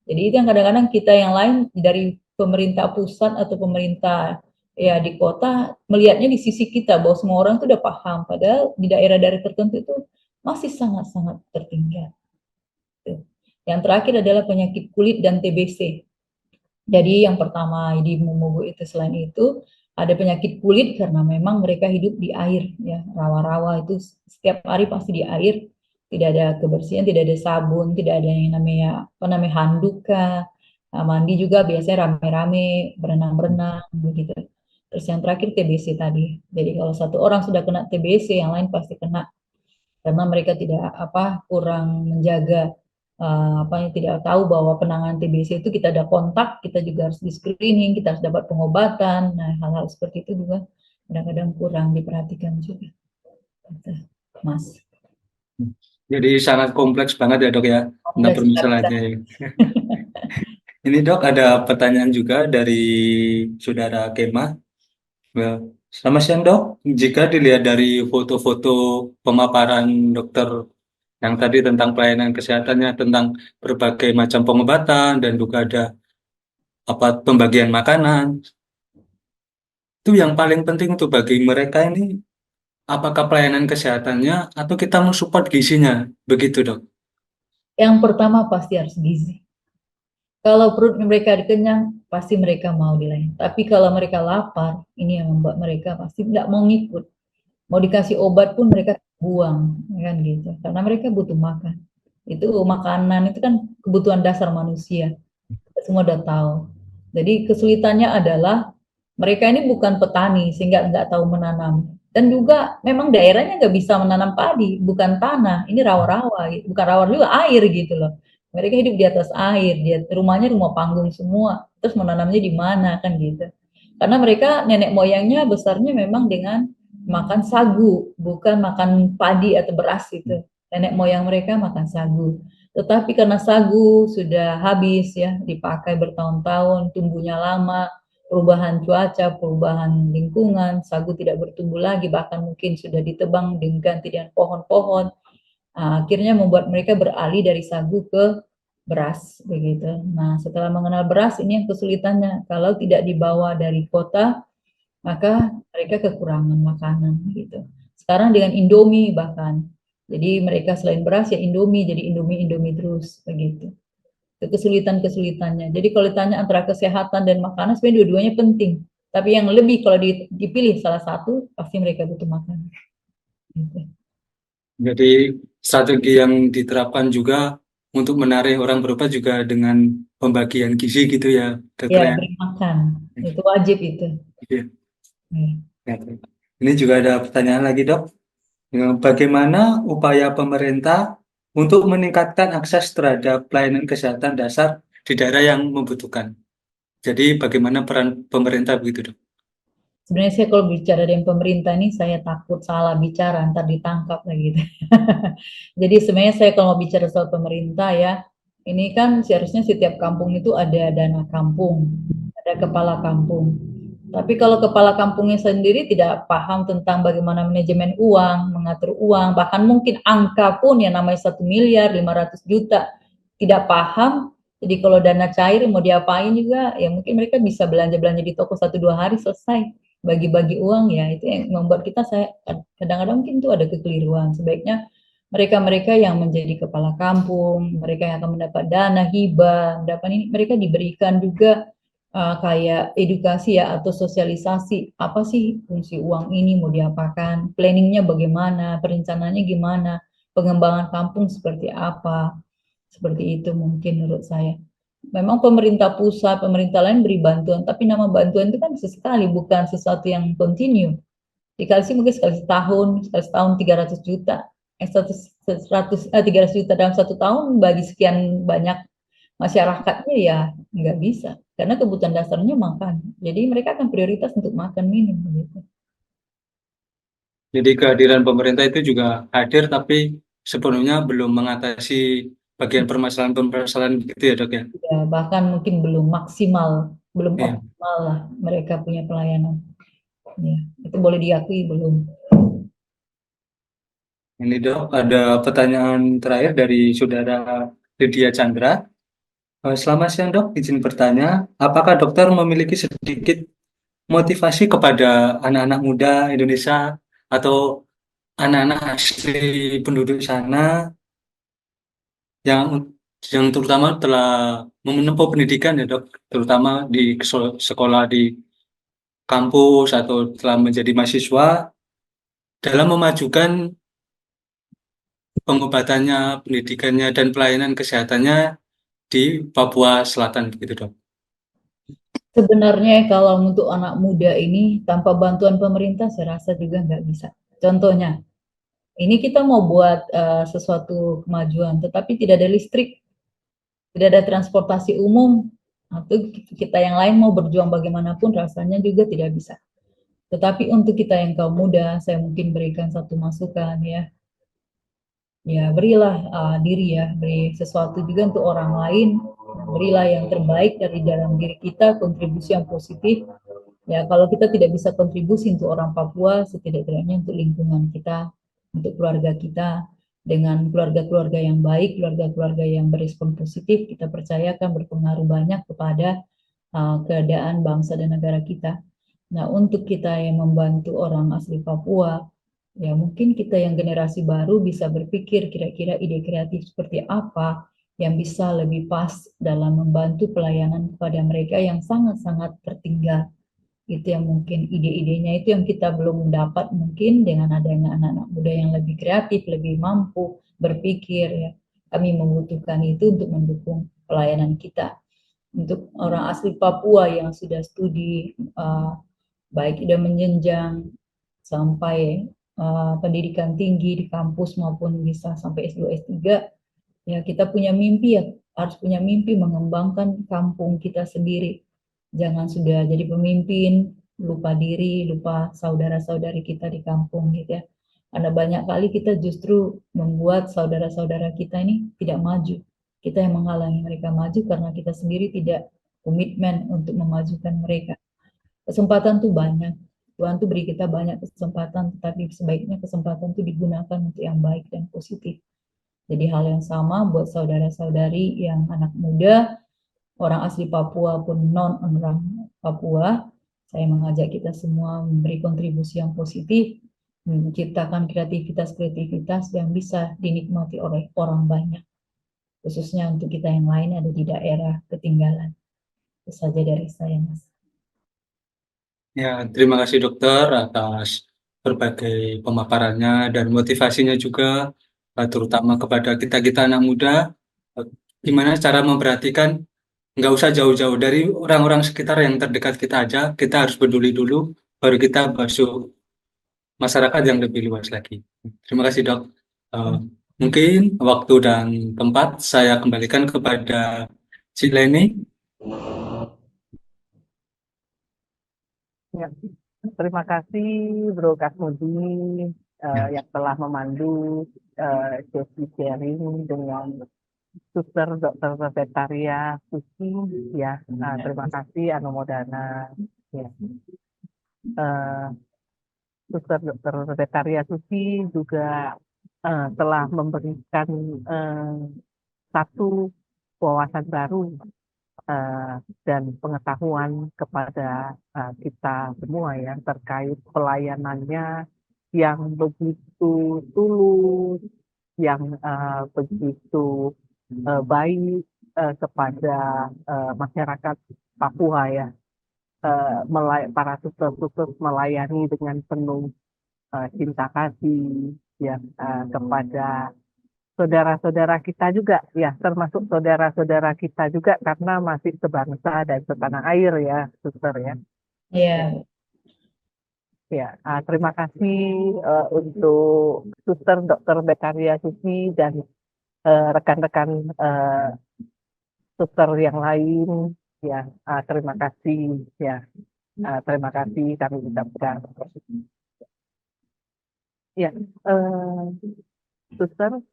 [SPEAKER 3] Jadi itu yang kadang-kadang kita yang lain dari pemerintah pusat atau pemerintah ya di kota melihatnya di sisi kita bahwa semua orang itu udah paham, padahal di daerah-daerah tertentu itu masih sangat-sangat tertinggal. Yang terakhir adalah penyakit kulit dan TBC. Jadi yang pertama di Mumugu itu selain itu ada penyakit kulit karena memang mereka hidup di air ya, rawa-rawa itu setiap hari pasti di air, tidak ada kebersihan, tidak ada sabun, tidak ada yang namanya handuk. Nah, mandi juga biasanya rame-rame, berenang-berenang begitu. Terus yang terakhir TBC tadi. Jadi kalau satu orang sudah kena TBC, yang lain pasti kena karena mereka tidak kurang menjaga yang tidak tahu bahwa penanganan TBC itu kita ada kontak, kita juga harus di screening, kita harus dapat pengobatan. Nah, hal-hal seperti itu juga kadang-kadang kurang diperhatikan juga. Mas.
[SPEAKER 5] Jadi sangat kompleks banget ya dok ya, tentang permasalahannya. Ini dok, ada pertanyaan juga dari saudara Kemah. Selamat siang dok, jika dilihat dari foto-foto pemaparan dokter yang tadi tentang pelayanan kesehatannya, tentang berbagai macam pengobatan dan juga ada pembagian makanan, itu yang paling penting untuk bagi mereka ini apakah pelayanan kesehatannya atau kita mensupport gizinya, begitu dok?
[SPEAKER 3] Yang pertama pasti harus gizi. Kalau perut mereka dikenyang, pasti mereka mau dilayani. Tapi kalau mereka lapar, ini yang membuat mereka pasti tidak mau ngikut. Mau dikasih obat pun mereka buang, kan gitu. Karena mereka butuh makan. Itu makanan itu kan kebutuhan dasar manusia. Kita semua udah tahu. Jadi kesulitannya adalah mereka ini bukan petani sehingga nggak tahu menanam. Dan juga memang daerahnya nggak bisa menanam padi, bukan tanah. Ini rawa-rawa, bukan rawa juga air gitu loh. Mereka hidup di atas air, rumahnya rumah panggung semua. Terus menanamnya di mana kan gitu. Karena mereka nenek moyangnya besarnya memang dengan makan sagu, bukan makan padi atau beras gitu. Nenek moyang mereka makan sagu. Tetapi karena sagu sudah habis ya, dipakai bertahun-tahun, tumbuhnya lama, perubahan cuaca, perubahan lingkungan, sagu tidak bertumbuh lagi, bahkan mungkin sudah ditebang diganti dengan pohon-pohon. Akhirnya membuat mereka beralih dari sagu ke beras begitu. Nah, setelah mengenal beras ini yang kesulitannya. Kalau tidak dibawa dari kota, maka mereka kekurangan makanan gitu. Sekarang dengan Indomie bahkan. Jadi mereka selain beras ya Indomie, jadi Indomie terus begitu. Itu kesulitan-kesulitannya. Jadi kalau ditanya antara kesehatan dan makanan, sebenarnya dua-duanya penting. Tapi yang lebih kalau dipilih salah satu, pasti mereka butuh makanan. Gitu.
[SPEAKER 5] Jadi strategi yang diterapkan juga untuk menarik orang berobat juga dengan pembagian gizi gitu ya, dokter
[SPEAKER 3] Ya,
[SPEAKER 5] ya.
[SPEAKER 3] beri makan. Itu wajib itu.
[SPEAKER 5] Iya.
[SPEAKER 3] Hmm.
[SPEAKER 5] Ya. Ini juga ada pertanyaan lagi dok. Bagaimana upaya pemerintah untuk meningkatkan akses terhadap pelayanan kesehatan dasar di daerah yang membutuhkan? Jadi bagaimana peran pemerintah begitu dok?
[SPEAKER 3] Sebenarnya saya kalau bicara dengan pemerintah ini saya takut salah bicara, ntar ditangkap lagi gitu. Jadi sebenarnya saya kalau mau bicara soal pemerintah ya, ini kan seharusnya setiap kampung itu ada dana kampung, ada kepala kampung. Tapi kalau kepala kampungnya sendiri tidak paham tentang bagaimana manajemen uang, mengatur uang, bahkan mungkin angka pun yang namanya 1 miliar 500 juta tidak paham. Jadi kalau dana cair mau diapain juga, ya mungkin mereka bisa belanja-belanja di toko 1-2 hari selesai. Bagi-bagi uang ya, itu yang membuat kita kadang-kadang mungkin itu ada kekeliruan. Sebaiknya mereka-mereka yang menjadi kepala kampung, mereka yang akan mendapat dana hibah, mereka diberikan juga kayak edukasi ya atau sosialisasi apa sih fungsi uang ini mau diapakan, planningnya bagaimana, perencanaannya gimana, pengembangan kampung seperti apa, seperti itu mungkin menurut saya. Memang pemerintah pusat, pemerintah lain beri bantuan, tapi nama bantuan itu kan sesekali, bukan sesuatu yang kontinu. Dikasih mungkin sekali setahun 300 juta, 300 juta dalam 1 tahun bagi sekian banyak masyarakatnya ya nggak bisa karena kebutuhan dasarnya makan. Jadi mereka akan prioritas untuk makan minum gitu.
[SPEAKER 5] Jadi kehadiran pemerintah itu juga hadir tapi sepenuhnya belum mengatasi bagian permasalahan-permasalahan gitu ya dok ya?
[SPEAKER 3] Ya, bahkan mungkin belum maksimal, belum
[SPEAKER 5] Iya.
[SPEAKER 3] optimal lah mereka punya pelayanan. Ya, itu boleh diakui belum.
[SPEAKER 5] Ini dok, ada pertanyaan terakhir dari saudara Lydia Chandra. Selamat siang dok, izin bertanya, apakah dokter memiliki sedikit motivasi kepada anak-anak muda Indonesia atau anak-anak asli penduduk sana yang terutama telah menempuh pendidikan ya dok, terutama di sekolah di kampus atau telah menjadi mahasiswa dalam memajukan pengobatannya, pendidikannya dan pelayanan kesehatannya di Papua Selatan begitu dok.
[SPEAKER 3] Sebenarnya kalau untuk anak muda ini tanpa bantuan pemerintah saya rasa juga nggak bisa. Contohnya, ini kita mau buat sesuatu kemajuan, tetapi tidak ada listrik, tidak ada transportasi umum, atau kita yang lain mau berjuang bagaimanapun rasanya juga tidak bisa. Tetapi untuk kita yang kaum muda, saya mungkin berikan satu masukan ya. Ya berilah diri ya, beri sesuatu juga untuk orang lain. berilah yang terbaik dari dalam diri kita, kontribusi yang positif. Ya, kalau kita tidak bisa kontribusi untuk orang Papua, setidak-tidaknya untuk lingkungan kita, untuk keluarga kita, dengan keluarga-keluarga yang baik, keluarga-keluarga yang berespon positif, kita percaya akan berpengaruh banyak kepada keadaan bangsa dan negara kita. Nah, untuk kita yang membantu orang asli Papua, ya mungkin kita yang generasi baru bisa berpikir kira-kira ide kreatif seperti apa yang bisa lebih pas dalam membantu pelayanan kepada mereka yang sangat-sangat tertinggal. Itu yang mungkin ide-idenya itu yang kita belum dapat, mungkin dengan adanya anak-anak muda yang lebih kreatif, lebih mampu berpikir, ya kami membutuhkan itu untuk mendukung pelayanan kita. Untuk orang asli Papua yang sudah studi baik sudah menjenjang sampai pendidikan tinggi di kampus maupun bisa sampai S2, S3, ya kita punya mimpi, ya harus punya mimpi mengembangkan kampung kita sendiri. Jangan sudah jadi pemimpin, lupa diri, lupa saudara-saudari kita di kampung gitu ya. Karena banyak kali kita justru membuat saudara-saudara kita ini tidak maju. Kita yang menghalangi mereka maju karena kita sendiri tidak komitmen untuk memajukan mereka. Kesempatan tuh banyak. Tuhan tuh beri kita banyak kesempatan, tetapi sebaiknya kesempatan itu digunakan untuk yang baik dan positif. Jadi hal yang sama buat saudara-saudari yang anak muda, orang asli Papua pun non orang Papua, saya mengajak kita semua memberi kontribusi yang positif, menciptakan kreativitas-kreativitas yang bisa dinikmati oleh orang banyak, khususnya untuk kita yang lain ada di daerah ketinggalan. Itu saja dari saya, Mas.
[SPEAKER 5] Ya, terima kasih dokter atas berbagai pemaparannya dan motivasinya juga, terutama kepada kita-kita anak muda, gimana cara memperhatikan, nggak usah jauh-jauh dari orang-orang sekitar yang terdekat kita aja, kita harus peduli dulu, baru kita masuk masyarakat yang lebih luas lagi. Terima kasih dok. Mungkin waktu dan tempat saya kembalikan kepada Cik Leni.
[SPEAKER 4] Ya, terima kasih Bro Kasmudi yang telah memandu sesi sharing dengan Suster Dr. Betaria Susi, ya. Terima kasih Anumodana. Ya. Suster Dr. Betaria Susi juga telah memberikan satu wawasan baru dan pengetahuan kepada kita semua ya terkait pelayanannya yang begitu tulus, yang begitu baik kepada masyarakat Papua ya. Para suster-suster melayani dengan penuh cinta kasih ya kepada saudara-saudara kita juga ya, termasuk saudara-saudara kita juga karena masih sebangsa dan setanah air ya, suster ya.
[SPEAKER 3] Iya.
[SPEAKER 4] Ya, terima kasih untuk Suster Dr. Betaria Susi dan rekan-rekan suster yang lain ya. Terima kasih ya. Terima kasih kami ucapkan. Ya, suster.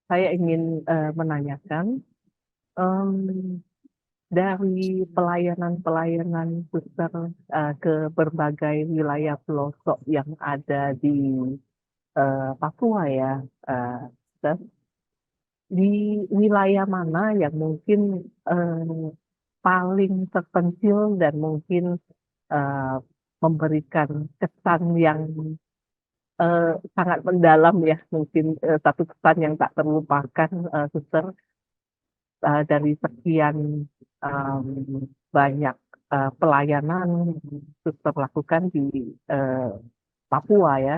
[SPEAKER 4] Saya ingin menanyakan dari pelayanan-pelayanan suster ke berbagai wilayah pelosok yang ada di Papua ya, suster. Di wilayah mana yang mungkin paling terpencil dan mungkin memberikan kesan yang sangat mendalam ya, mungkin satu kesan yang tak terlupakan, suster, dari sekian banyak pelayanan suster lakukan di Papua ya,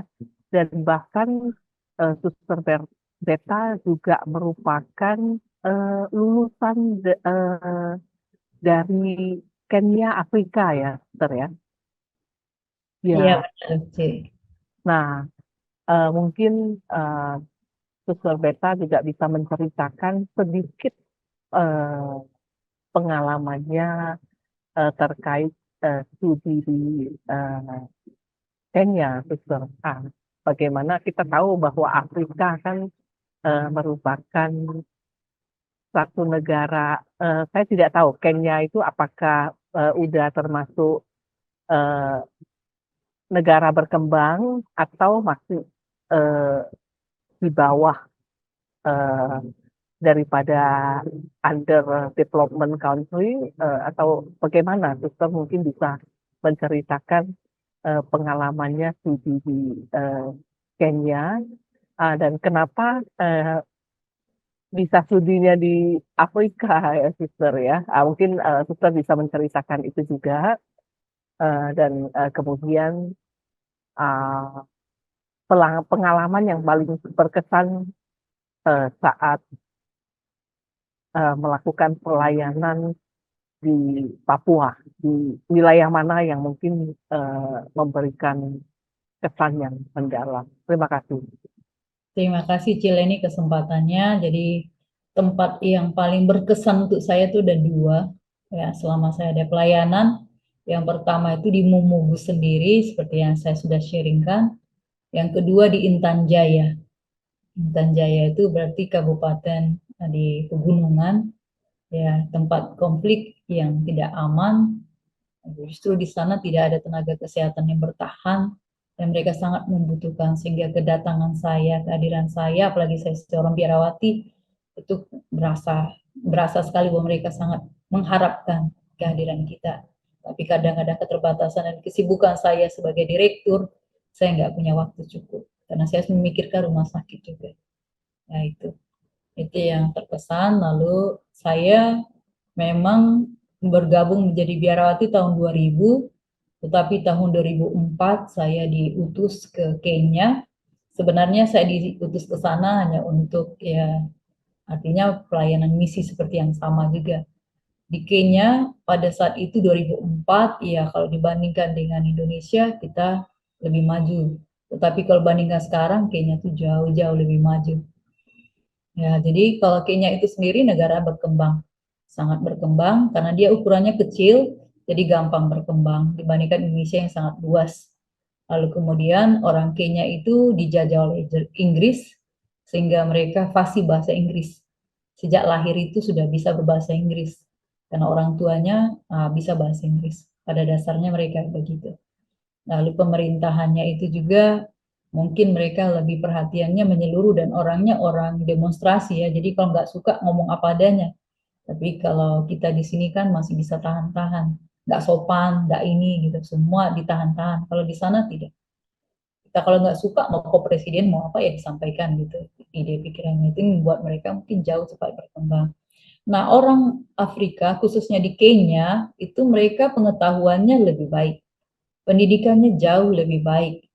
[SPEAKER 4] dan bahkan suster Beta juga merupakan lulusan dari Kenya, Afrika ya, suster ya.
[SPEAKER 3] Iya, benar, Cik.
[SPEAKER 4] Nah, mungkin Suster Beta juga bisa menceritakan sedikit pengalamannya terkait studi di Kenya, Suster. Bagaimana kita tahu bahwa Afrika kan merupakan satu negara, saya tidak tahu Kenya itu apakah udah termasuk negara berkembang atau masih di bawah daripada under development country, atau bagaimana? Suster mungkin bisa menceritakan pengalamannya studi di Kenya, dan kenapa bisa studinya di Afrika ya Suster ya. Mungkin Suster bisa menceritakan itu juga, dan kemudian pengalaman yang paling berkesan saat melakukan pelayanan di Papua, di wilayah mana yang mungkin memberikan kesan yang mendalam. Terima kasih.
[SPEAKER 3] Terima kasih Cileni kesempatannya. Jadi tempat yang paling berkesan untuk saya itu ada dua ya selama saya ada pelayanan. Yang pertama itu di Mumugu sendiri seperti yang saya sudah sharingkan. Yang kedua di Intan Jaya. Intan Jaya itu berarti kabupaten di pegunungan ya, tempat konflik yang tidak aman. Justru di sana tidak ada tenaga kesehatan yang bertahan dan mereka sangat membutuhkan, sehingga kedatangan saya, kehadiran saya, apalagi saya seorang biarawati, itu berasa sekali bahwa mereka sangat mengharapkan kehadiran kita. Tapi kadang ada keterbatasan dan kesibukan saya sebagai direktur, saya nggak punya waktu cukup karena saya harus memikirkan rumah sakit juga. Nah itu yang terkesan. Lalu saya memang bergabung menjadi biarawati tahun 2000, tetapi tahun 2004 saya diutus ke Kenya. Sebenarnya saya diutus ke sana hanya untuk ya artinya pelayanan misi seperti yang sama juga. Di Kenya pada saat itu 2004 ya kalau dibandingkan dengan Indonesia kita lebih maju. Tetapi kalau bandingkan sekarang Kenya itu jauh-jauh lebih maju. Ya, jadi kalau Kenya itu sendiri negara berkembang, sangat berkembang karena dia ukurannya kecil, jadi gampang berkembang dibandingkan Indonesia yang sangat luas. Lalu kemudian orang Kenya itu dijajah oleh Inggris, sehingga mereka fasih bahasa Inggris. Sejak lahir itu sudah bisa berbahasa Inggris, karena orang tuanya bisa bahasa Inggris. Pada dasarnya mereka begitu. Lalu pemerintahannya itu juga mungkin mereka lebih perhatiannya menyeluruh dan orangnya orang demonstrasi ya. Jadi kalau nggak suka ngomong apa adanya. Tapi kalau kita di sini kan masih bisa tahan-tahan, nggak sopan, nggak ini gitu, semua ditahan-tahan. Kalau di sana tidak. Kita kalau nggak suka mau ke presiden mau apa ya disampaikan gitu. Ide pikirannya itu membuat mereka mungkin jauh cepat berkembang. Nah orang Afrika khususnya di Kenya itu mereka pengetahuannya lebih baik, pendidikannya jauh lebih baik.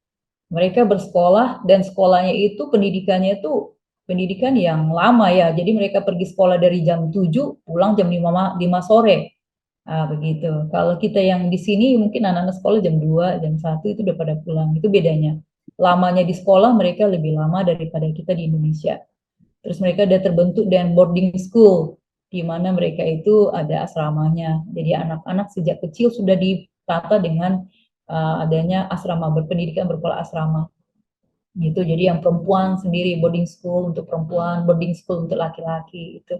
[SPEAKER 3] Mereka bersekolah dan sekolahnya itu pendidikannya itu pendidikan yang lama ya. Jadi mereka pergi sekolah dari jam 7, pulang jam 5 sore. Nah, begitu. Kalau kita yang di sini mungkin anak-anak sekolah jam 2, jam 1 itu udah pada pulang. Itu bedanya. Lamanya di sekolah mereka lebih lama daripada kita di Indonesia. Terus mereka udah terbentuk dengan boarding school, di mana mereka itu ada asramanya. Jadi anak-anak sejak kecil sudah ditata dengan adanya asrama, berpendidikan berpola asrama. Gitu. Jadi yang perempuan sendiri boarding school untuk perempuan, boarding school untuk laki-laki itu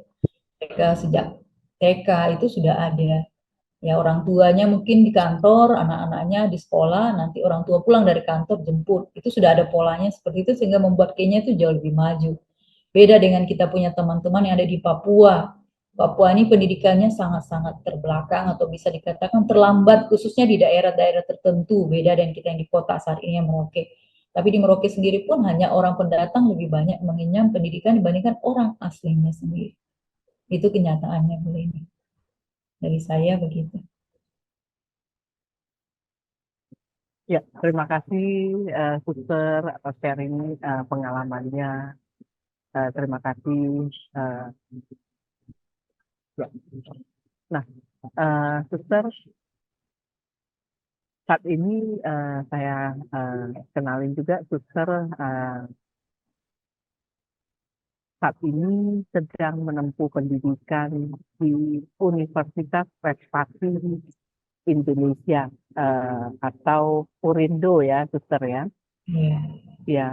[SPEAKER 3] mereka sejak TK itu sudah ada. Ya orang tuanya mungkin di kantor, anak-anaknya di sekolah, nanti orang tua pulang dari kantor jemput. Itu sudah ada polanya seperti itu sehingga membuat Kenya itu jauh lebih maju. Beda dengan kita punya teman-teman yang ada di Papua. Papua ini pendidikannya sangat-sangat terbelakang atau bisa dikatakan terlambat khususnya di daerah-daerah tertentu. Beda dengan kita yang di kota saat ini yang Merauke. Tapi di Merauke sendiri pun hanya orang pendatang lebih banyak mengenyam pendidikan dibandingkan orang aslinya sendiri. Itu kenyataannya Bu Leni. Dari saya begitu.
[SPEAKER 4] Ya, terima kasih Suster atas sharing pengalamannya. Terima kasih. Ya. Nah, Suster, saat ini saya kenalin juga Suster saat ini sedang menempuh pendidikan di Universitas Prestasi Indonesia atau Urindo ya Suster ya.
[SPEAKER 3] Iya.
[SPEAKER 4] Ya.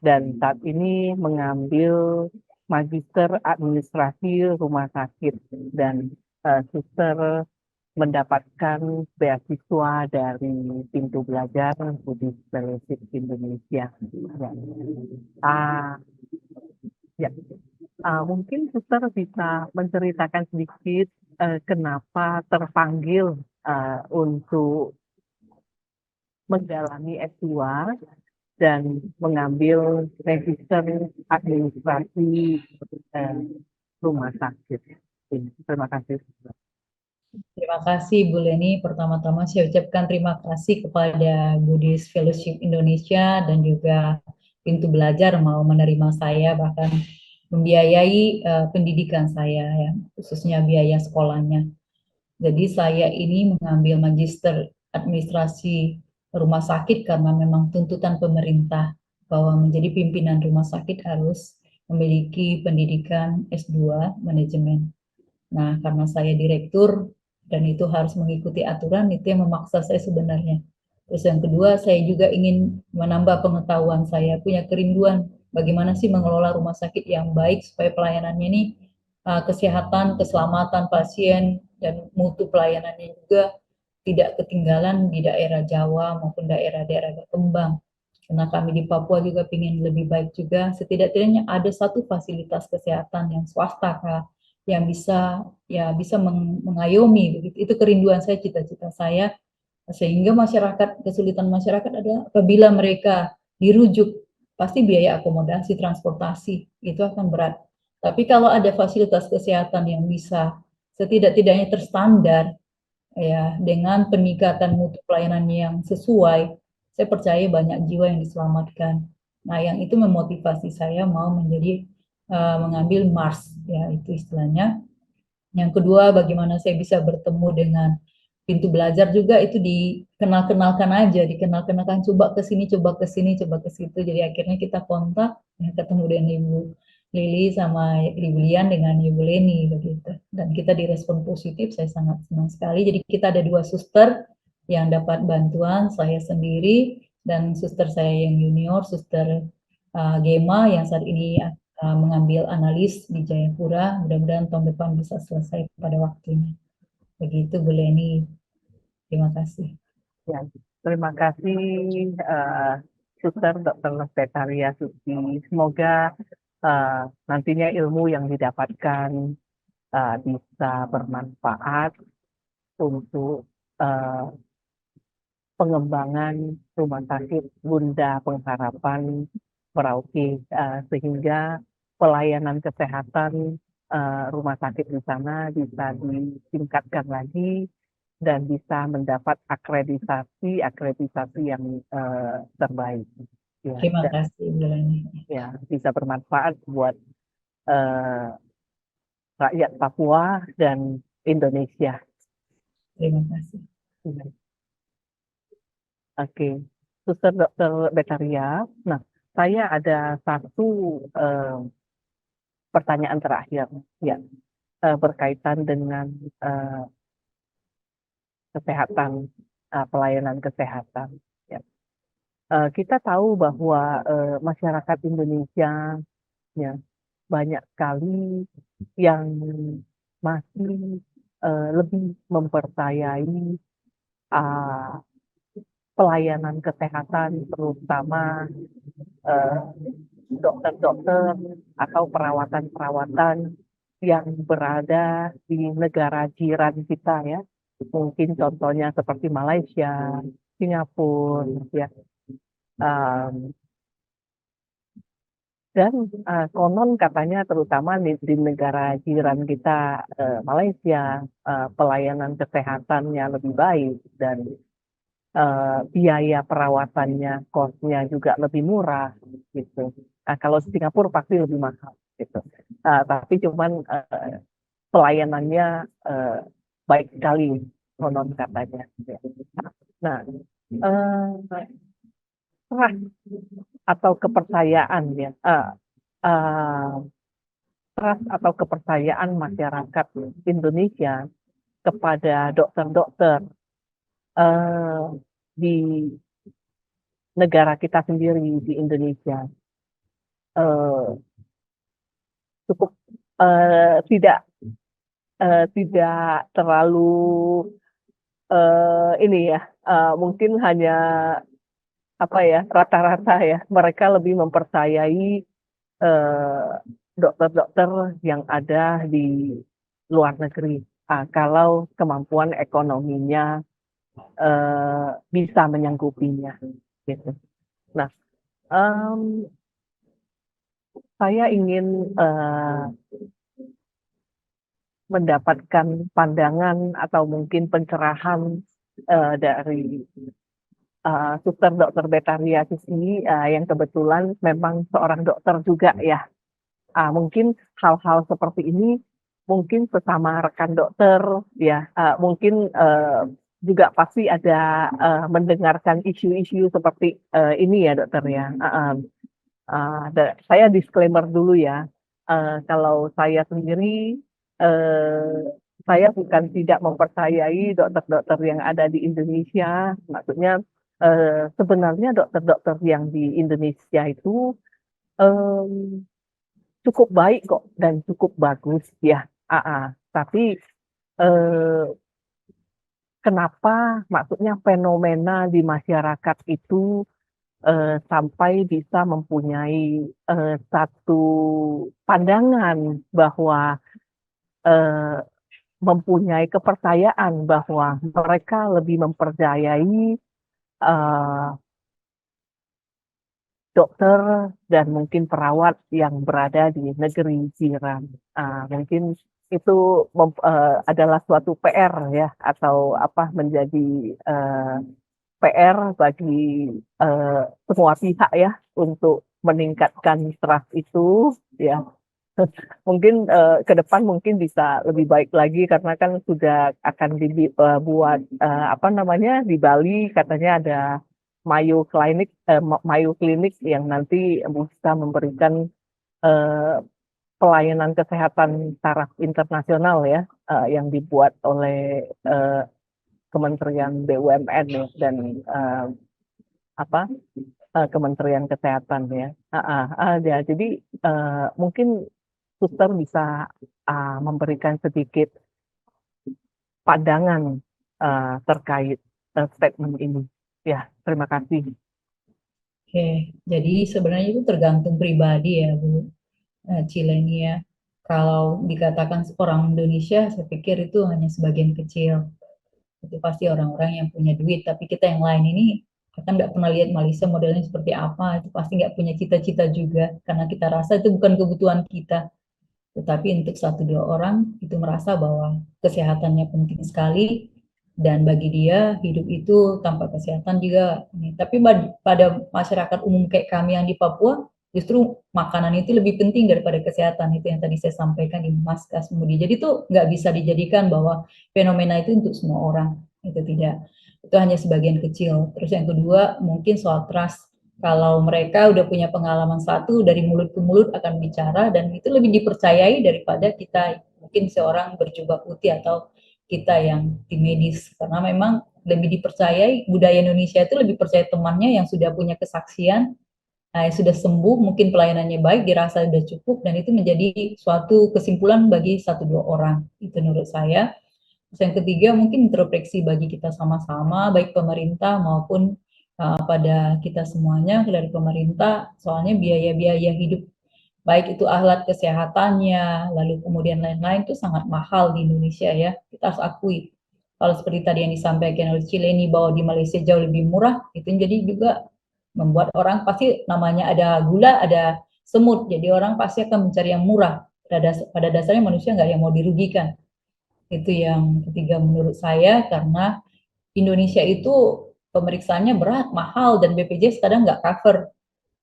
[SPEAKER 4] dan saat ini mengambil Magister Administrasi Rumah Sakit dan suster mendapatkan beasiswa dari Pintu Belajar Buddhist Fellowship Indonesia. Ya. Ya. Mungkin suster bisa menceritakan sedikit kenapa terpanggil untuk mendalami S2 dan mengambil Magister Administrasi Rumah Sakit. Terima kasih.
[SPEAKER 3] Terima kasih Bu Leni. Pertama-tama saya ucapkan terima kasih kepada Buddhist Fellowship Indonesia dan juga Pintu Belajar mau menerima saya, bahkan membiayai pendidikan saya, ya, khususnya biaya sekolahnya. Jadi saya ini mengambil Magister Administrasi Rumah Sakit karena memang tuntutan pemerintah bahwa menjadi pimpinan rumah sakit harus memiliki pendidikan S2 manajemen. Nah, karena saya direktur dan itu harus mengikuti aturan, itu yang memaksa saya sebenarnya. Terus yang kedua, saya juga ingin menambah pengetahuan saya, punya kerinduan bagaimana sih mengelola rumah sakit yang baik supaya pelayanannya ini kesehatan, keselamatan pasien, dan mutu pelayanannya juga tidak ketinggalan di daerah Jawa maupun daerah-daerah berkembang. Karena kami di Papua juga ingin lebih baik juga, setidak-tidaknya ada satu fasilitas kesehatan yang swasta yang bisa mengayomi begitu. Itu kerinduan saya, cita-cita saya, sehingga kesulitan masyarakat adalah apabila mereka dirujuk, pasti biaya akomodasi, transportasi itu akan berat. Tapi kalau ada fasilitas kesehatan yang bisa setidak-tidaknya terstandar, ya, dengan peningkatan mutu pelayanan yang sesuai, saya percaya banyak jiwa yang diselamatkan. Nah, yang itu memotivasi saya mau mengambil Mars, ya itu istilahnya. Yang kedua, bagaimana saya bisa bertemu dengan Pintu Belajar juga, itu dikenalkan aja, coba ke sini, coba ke sini, coba ke situ. Jadi akhirnya kita kontak, ya, ketemu dengan Ibu Lili sama Ibu Lian dengan Ibu Leni begitu. Dan kita direspon positif, saya sangat senang sekali. Jadi kita ada 2 suster yang dapat bantuan, saya sendiri dan suster saya yang junior, suster Gema yang saat ini mengambil analis di Jayapura. Mudah-mudahan tahun depan bisa selesai pada waktunya. Begitu Bu Leni. Terima kasih.
[SPEAKER 4] Ya, terima kasih Suster Dr. Betaria Suti. Semoga nantinya ilmu yang didapatkan bisa bermanfaat untuk pengembangan Rumah Sakit Bunda Pengharapan Merauke, sehingga pelayanan kesehatan rumah sakit di sana bisa ditingkatkan lagi dan bisa mendapat akreditasi yang terbaik. Ya,
[SPEAKER 3] Terima kasih Bu Leni.
[SPEAKER 4] Ya, bisa bermanfaat buat rakyat Papua dan Indonesia.
[SPEAKER 3] Terima kasih.
[SPEAKER 4] Oke, Suster Dr. Betaria. Nah, saya ada satu pertanyaan terakhir, ya, berkaitan dengan kesehatan, pelayanan kesehatan. Ya. Kita tahu bahwa masyarakat Indonesia, ya, banyak sekali yang masih lebih mempercayai pelayanan kesehatan, terutama dokter-dokter atau perawatan-perawatan yang berada di negara jiran kita, ya. Mungkin contohnya seperti Malaysia, Singapura, ya. Dan konon katanya terutama di negara jiran kita, Malaysia, pelayanan kesehatannya lebih baik dan biaya perawatannya, kosnya juga lebih murah, gitu. Kalau Singapura pasti lebih mahal, gitu. Tapi cuman pelayanannya baik sekali, konon katanya. Nah, trust atau kepercayaan, ya, trust atau kepercayaan masyarakat Indonesia kepada dokter-dokter di negara kita sendiri, di Indonesia, eh, cukup tidak tidak terlalu ini ya, mungkin hanya apa ya, rata-rata ya, mereka lebih mempercayai dokter-dokter yang ada di luar negeri. Kalau kemampuan ekonominya bisa menyanggupinya, gitu. Nah, saya ingin mendapatkan pandangan atau mungkin pencerahan dari Suster Dokter Betariasis ini yang kebetulan memang seorang dokter juga ya. Mungkin hal-hal seperti ini mungkin sesama rekan dokter ya, mungkin juga pasti ada mendengarkan isu-isu seperti ini ya dokter ya. Saya disclaimer dulu ya, kalau saya sendiri saya bukan tidak mempercayai dokter-dokter yang ada di Indonesia, maksudnya sebenarnya dokter-dokter yang di Indonesia itu cukup baik kok dan cukup bagus ya. Tapi kenapa maksudnya fenomena di masyarakat itu sampai bisa mempunyai satu pandangan bahwa mempunyai kepercayaan bahwa mereka lebih mempercayai dokter dan mungkin perawat yang berada di negeri jiran. Mungkin itu adalah suatu PR ya, atau apa, menjadi PR bagi semua pihak ya untuk meningkatkan trust itu ya. Mungkin ke depan mungkin bisa lebih baik lagi karena kan sudah akan dibuat apa namanya, di Bali katanya ada Mayo Clinic yang nanti bisa memberikan pelayanan kesehatan taraf internasional ya, yang dibuat oleh Kementerian BUMN ya, dan Kementerian Kesehatan ya. Ya, jadi mungkin Suster bisa memberikan sedikit pandangan terkait statement ini. Ya, terima kasih.
[SPEAKER 3] Oke, jadi sebenarnya itu tergantung pribadi ya, Bu Cileni ya. Kalau dikatakan orang Indonesia, saya pikir itu hanya sebagian kecil. Itu pasti orang-orang yang punya duit, tapi kita yang lain ini kan nggak pernah lihat Malaysia modelnya seperti apa, itu pasti nggak punya cita-cita juga, karena kita rasa itu bukan kebutuhan kita. Tetapi untuk 1-2 orang itu merasa bahwa kesehatannya penting sekali, dan bagi dia hidup itu tanpa kesehatan juga. Tapi pada masyarakat umum kayak kami yang di Papua, justru makanan itu lebih penting daripada kesehatan. Itu yang tadi saya sampaikan di Mas Kasmudi. Jadi itu nggak bisa dijadikan bahwa fenomena itu untuk semua orang. Itu tidak. Itu hanya sebagian kecil. Terus yang kedua, mungkin soal trust. Kalau mereka udah punya pengalaman satu, dari mulut ke mulut akan bicara, dan itu lebih dipercayai daripada kita mungkin seorang berjubah putih atau kita yang tim medis, karena memang lebih dipercayai, budaya Indonesia itu lebih percaya temannya yang sudah punya kesaksian, sudah sembuh, mungkin pelayanannya baik, dirasa sudah cukup, dan itu menjadi suatu kesimpulan bagi 1-2 orang. Itu menurut saya. Terus yang ketiga, mungkin introspeksi bagi kita sama-sama, baik pemerintah maupun pada kita semuanya dari pemerintah, soalnya biaya-biaya hidup, baik itu alat kesehatannya, lalu kemudian lain-lain, itu sangat mahal di Indonesia ya, kita harus akui. Kalau seperti tadi yang disampaikan oleh Cileni bahwa di Malaysia jauh lebih murah, itu jadi juga membuat orang pasti, namanya ada gula, ada semut, jadi orang pasti akan mencari yang murah. Pada dasarnya manusia nggak yang mau dirugikan. Itu yang ketiga menurut saya, karena Indonesia itu pemeriksaannya berat, mahal, dan BPJS kadang nggak cover.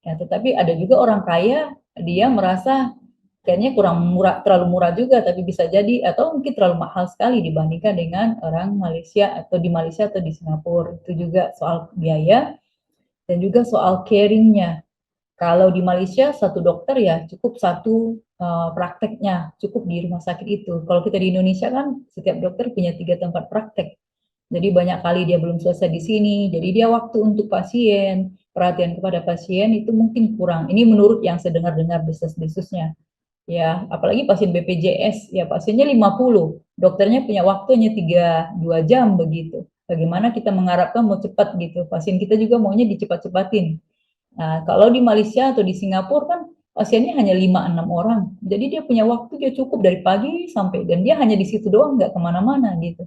[SPEAKER 3] Ya, tetapi ada juga orang kaya, dia merasa kayaknya kurang murah, terlalu murah juga, tapi bisa jadi, atau mungkin terlalu mahal sekali dibandingkan dengan orang Malaysia atau di Malaysia atau di Singapura. Itu juga soal biaya, dan juga soal caring-nya. Kalau di Malaysia satu dokter ya cukup satu prakteknya, cukup di rumah sakit itu. Kalau kita di Indonesia kan setiap dokter punya 3 tempat praktek. Jadi banyak kali dia belum selesai di sini, jadi dia waktu untuk pasien, perhatian kepada pasien itu mungkin kurang. Ini menurut yang saya dengar-dengar desas-desusnya. Ya, apalagi pasien BPJS, ya pasiennya 50, dokternya punya waktunya 2 jam begitu. Bagaimana kita mengharapkan mau cepat gitu, pasien kita juga maunya dicepat-cepatin. Nah, kalau di Malaysia atau di Singapura kan pasiennya hanya 5-6 orang, jadi dia punya waktu dia cukup dari pagi sampai, dan dia hanya di situ doang, nggak kemana-mana gitu.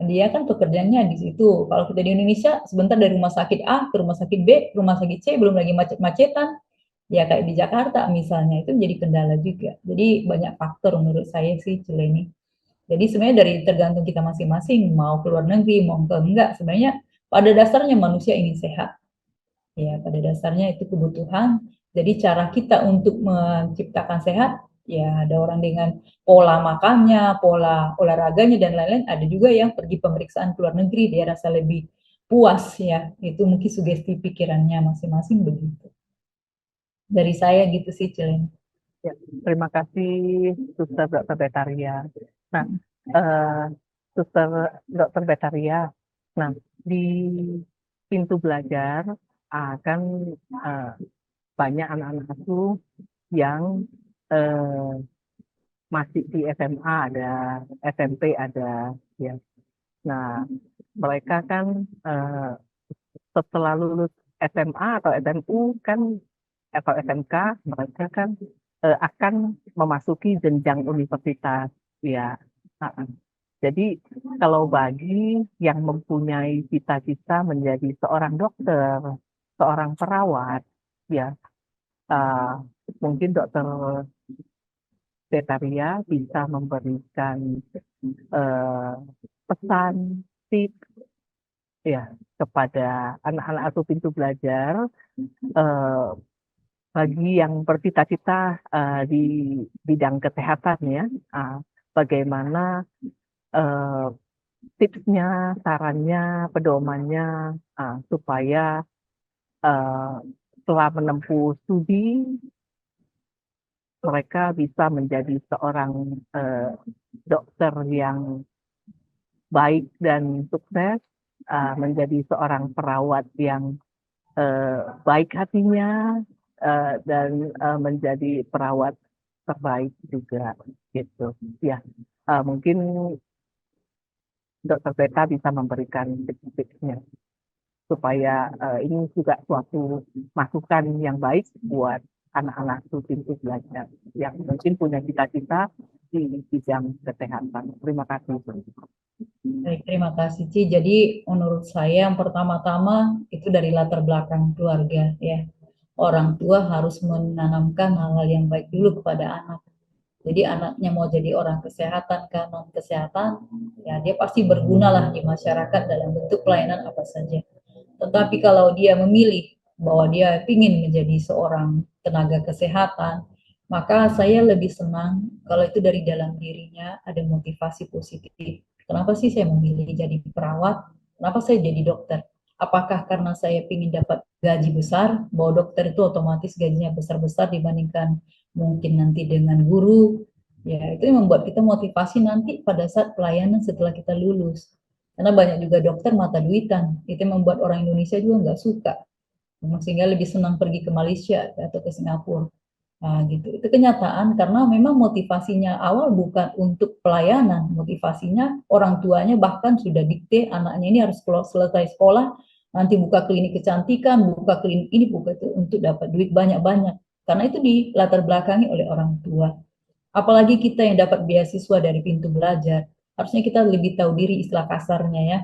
[SPEAKER 3] Dia kan pekerjaannya di situ. Kalau kita di Indonesia, sebentar dari rumah sakit A ke rumah sakit B, ke rumah sakit C, belum lagi macet-macetan, ya kayak di Jakarta misalnya, itu menjadi kendala juga. Jadi banyak faktor menurut saya sih, Cileni. Jadi sebenarnya dari tergantung kita masing-masing, mau keluar negeri, mau enggak, sebenarnya pada dasarnya manusia ingin sehat. Ya, pada dasarnya itu kebutuhan. Jadi cara kita untuk menciptakan sehat, ya ada orang dengan pola makannya, pola olahraganya, dan lain-lain. Ada juga yang pergi pemeriksaan ke luar negeri, dia rasa lebih puas ya. Itu mungkin sugesti pikirannya masing-masing begitu. Dari saya gitu sih, Cileni.
[SPEAKER 4] Ya, terima kasih Suster Dr. Betaria. Nah, Suster Dr. Betaria, nah di pintu belajar akan banyak anak-anak asuh yang masih di SMA ada, SMP ada, ya. Nah, mereka kan setelah lulus SMA atau SMU kan atau SMK, mereka kan akan memasuki jenjang universitas, ya. Jadi kalau bagi yang mempunyai cita-cita menjadi seorang dokter, seorang perawat, ya mungkin Dokter Betaria bisa memberikan pesan, tips, ya kepada anak-anak asuh pintu belajar. Bagi yang bercita-cita di bidang kesehatan ya, bagaimana tipsnya, sarannya, pedomannya supaya setelah menempuh studi mereka bisa menjadi seorang dokter yang baik dan sukses, menjadi seorang perawat yang baik hatinya, dan menjadi perawat terbaik juga gitu ya. Mungkin Dokter Beta bisa memberikan tips-tipsnya supaya ini juga suatu masukan yang baik buat anak-anak pintu belajar yang mungkin punya cita-cita di bidang kesehatan. Terima kasih.
[SPEAKER 3] Baik, terima kasih Ci. Jadi menurut saya yang pertama-tama itu dari latar belakang keluarga ya. Orang tua harus menanamkan hal-hal yang baik dulu kepada anak. Jadi anaknya mau jadi orang kesehatan kan, non kesehatan, ya dia pasti berguna lah di masyarakat dalam bentuk pelayanan apa saja. Tetapi kalau dia memilih bahwa dia ingin menjadi seorang tenaga kesehatan, maka saya lebih senang kalau itu dari dalam dirinya ada motivasi positif. Kenapa sih saya memilih jadi perawat? Kenapa saya jadi dokter? Apakah karena saya ingin dapat gaji besar, bahwa dokter itu otomatis gajinya besar-besar dibandingkan mungkin nanti dengan guru, ya itu yang membuat kita motivasi nanti pada saat pelayanan setelah kita lulus. Karena banyak juga dokter mata duitan, itu yang membuat orang Indonesia juga nggak suka, sehingga lebih senang pergi ke Malaysia atau ke Singapura. Nah, gitu. Itu kenyataan karena memang motivasinya awal bukan untuk pelayanan, motivasinya orang tuanya bahkan sudah dikte anaknya ini harus selesai sekolah, nanti buka klinik kecantikan, buka klinik ini, buka itu untuk dapat duit banyak-banyak. Karena itu dilatar belakangi oleh orang tua. Apalagi kita yang dapat beasiswa dari pintu belajar, harusnya kita lebih tahu diri istilah kasarnya ya.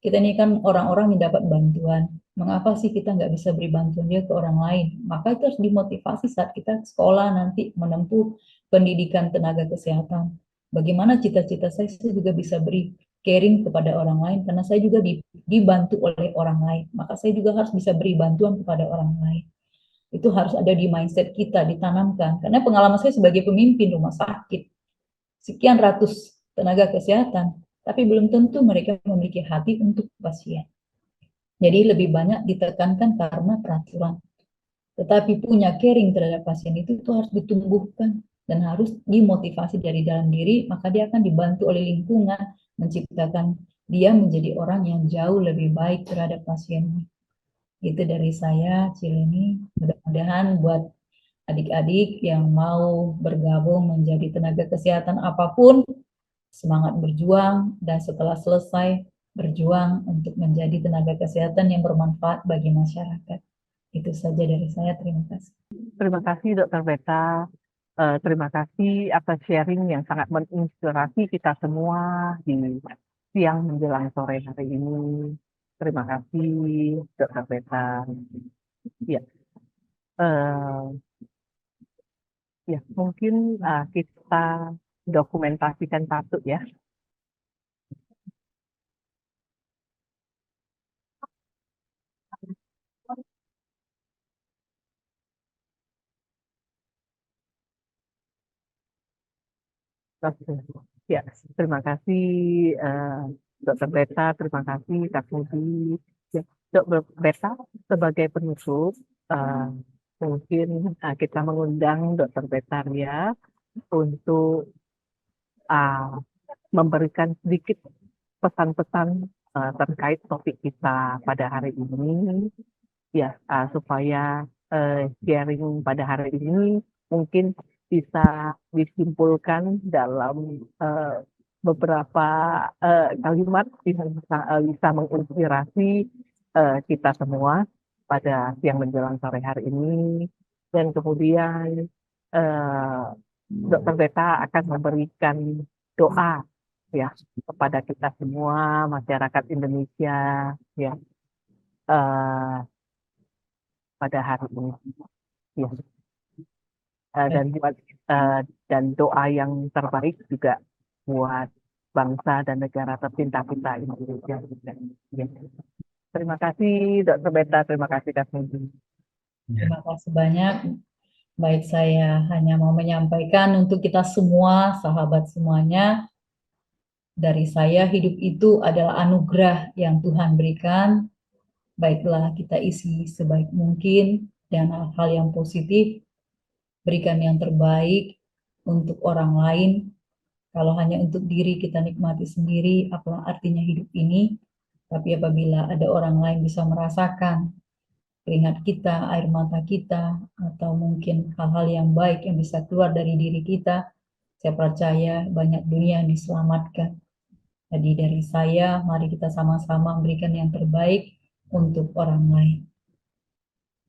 [SPEAKER 3] Kita ini kan orang-orang yang dapat bantuan. Mengapa sih kita nggak bisa beri bantuan dia ke orang lain? Maka itu harus dimotivasi saat kita sekolah nanti menempuh pendidikan tenaga kesehatan. Bagaimana cita-cita saya juga bisa beri caring kepada orang lain, karena saya juga dibantu oleh orang lain. Maka saya juga harus bisa beri bantuan kepada orang lain. Itu harus ada di mindset kita, ditanamkan. Karena pengalaman saya sebagai pemimpin rumah sakit, sekian ratus tenaga kesehatan, tapi belum tentu mereka memiliki hati untuk pasien. Jadi lebih banyak ditekankan karena peraturan. Tetapi punya caring terhadap pasien itu harus ditumbuhkan dan harus dimotivasi dari dalam diri, maka dia akan dibantu oleh lingkungan menciptakan dia menjadi orang yang jauh lebih baik terhadap pasiennya. Itu dari saya, Cileni. Mudah-mudahan buat adik-adik yang mau bergabung menjadi tenaga kesehatan apapun, semangat berjuang, dan setelah selesai berjuang untuk menjadi tenaga kesehatan yang bermanfaat bagi masyarakat. Itu saja dari saya, terima kasih.
[SPEAKER 4] Terima kasih Dr. Beta. Terima kasih atas sharing yang sangat menginspirasi kita semua di siang menjelang sore hari ini. Terima kasih Dr. Beta. Ya, ya mungkin kita dokumentasikan satu ya. Ya, terima kasih Dr. Beta, terima kasih Kak Mudi. Ya, Dr. Beta sebagai penutup, mungkin kita mengundang Dr. Betaria untuk memberikan sedikit pesan-pesan terkait topik kita pada hari ini, ya supaya sharing pada hari ini mungkin bisa disimpulkan dalam beberapa kalimat bisa menginspirasi kita semua pada siang menjelang sore hari ini, dan kemudian Dr. Beta akan memberikan doa ya kepada kita semua masyarakat Indonesia ya pada hari ini ya. Dan doa yang terbaik juga buat bangsa dan negara tercinta kita Indonesia. Ya. Terima kasih Dr. Beta, terima kasih Kak Mudi.
[SPEAKER 3] Terima kasih banyak. Baik, saya hanya mau menyampaikan untuk kita semua, sahabat semuanya, dari saya hidup itu adalah anugerah yang Tuhan berikan. Baiklah kita isi sebaik mungkin dan hal-hal yang positif, berikan yang terbaik untuk orang lain. Kalau hanya untuk diri kita nikmati sendiri, apalah artinya hidup ini? Tapi apabila ada orang lain bisa merasakan keringat kita, air mata kita, atau mungkin hal-hal yang baik yang bisa keluar dari diri kita, saya percaya banyak dunia yang diselamatkan. Jadi dari saya, mari kita sama-sama memberikan yang terbaik untuk orang lain.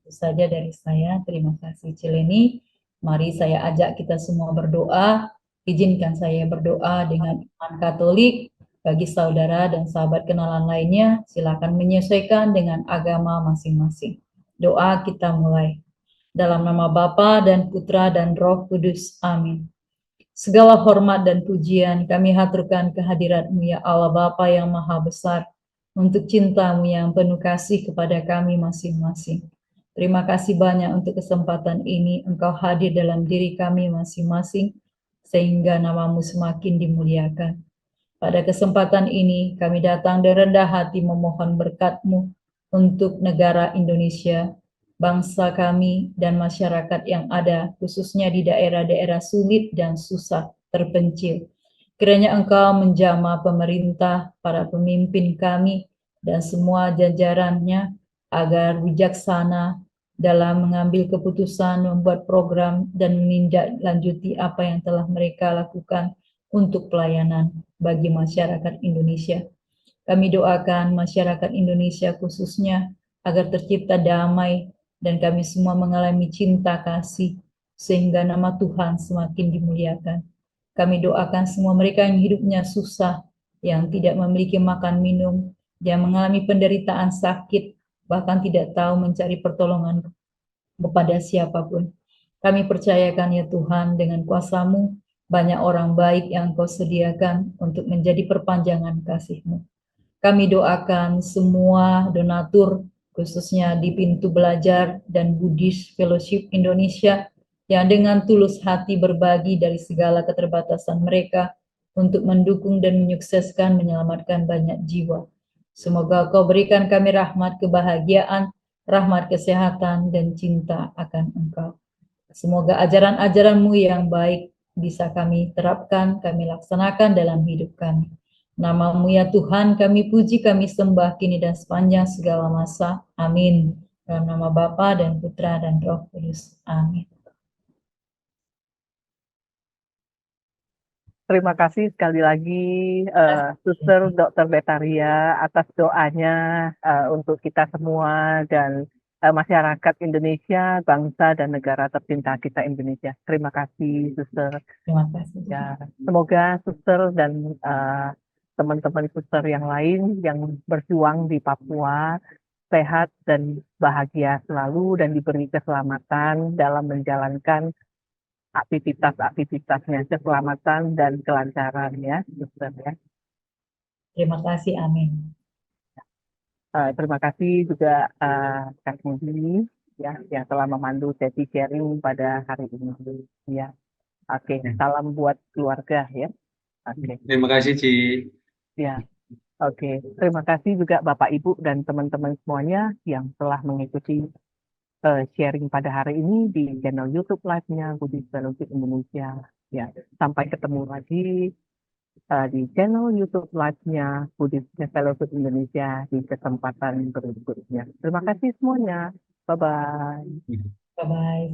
[SPEAKER 3] Itu saja dari saya. Terima kasih Cileni. Mari saya ajak kita semua berdoa. Izinkan saya berdoa dengan iman Katolik. Bagi saudara dan sahabat kenalan lainnya, silakan menyesuaikan dengan agama masing-masing. Doa kita mulai. Dalam nama Bapa dan Putra dan Roh Kudus. Amin. Segala hormat dan pujian kami haturkan kehadirat-Mu ya Allah Bapa yang Maha Besar, untuk cinta-Mu yang penuh kasih kepada kami masing-masing. Terima kasih banyak untuk kesempatan ini Engkau hadir dalam diri kami masing-masing, sehingga nama-Mu semakin dimuliakan. Pada kesempatan ini kami datang dengan rendah hati memohon berkat-Mu untuk negara Indonesia, bangsa kami dan masyarakat yang ada, khususnya di daerah-daerah sulit dan susah terpencil. Kiranya Engkau menjamah pemerintah, para pemimpin kami, dan semua jajarannya agar bijaksana dalam mengambil keputusan, membuat program, dan menindaklanjuti apa yang telah mereka lakukan untuk pelayanan bagi masyarakat Indonesia. Kami doakan masyarakat Indonesia khususnya agar tercipta damai, dan kami semua mengalami cinta kasih, sehingga nama Tuhan semakin dimuliakan. Kami doakan semua mereka yang hidupnya susah, yang tidak memiliki makan minum, yang mengalami penderitaan sakit, bahkan tidak tahu mencari pertolongan kepada siapapun. Kami percayakan ya Tuhan, dengan kuasa-Mu, banyak orang baik yang Engkau sediakan untuk menjadi perpanjangan kasih-Mu. Kami doakan semua donatur, khususnya di Pintu Belajar dan Buddhist Fellowship Indonesia, yang dengan tulus hati berbagi dari segala keterbatasan mereka untuk mendukung dan menyukseskan menyelamatkan banyak jiwa. Semoga Kau berikan kami rahmat kebahagiaan, rahmat kesehatan, dan cinta akan Engkau. Semoga ajaran-ajaran-Mu yang baik bisa kami terapkan, kami laksanakan dalam hidup kami. Nama-Mu ya Tuhan, kami puji, kami sembah kini dan sepanjang segala masa. Amin. Dalam nama Bapa dan Putra dan Roh Kudus. Amin.
[SPEAKER 4] Terima kasih sekali lagi Suster Dr. Betaria atas doanya untuk kita semua dan masyarakat Indonesia, bangsa dan negara tercinta kita Indonesia. Terima kasih Suster.
[SPEAKER 3] Terima kasih.
[SPEAKER 4] Ya, semoga Suster dan teman-teman Suster yang lain yang berjuang di Papua sehat dan bahagia selalu dan diberi keselamatan dalam menjalankan aktivitasnya, keselamatan dan kelancaran ya, Suster ya.
[SPEAKER 3] Terima kasih, amin.
[SPEAKER 4] Terima kasih juga Kak Mudi ya yang telah memandu sesi sharing pada hari ini ya. Oke, salam buat keluarga ya. Oke.
[SPEAKER 5] Terima kasih, Ci.
[SPEAKER 4] Ya. Oke, terima kasih juga Bapak Ibu dan teman-teman semuanya yang telah mengikuti sharing pada hari ini di channel YouTube Live-nya Buddhist Fellowship Indonesia. Ya, sampai ketemu lagi di channel YouTube Live-nya Buddhist Fellowship Indonesia di kesempatan berikutnya. Terima kasih semuanya. Bye-bye.
[SPEAKER 3] Bye-bye.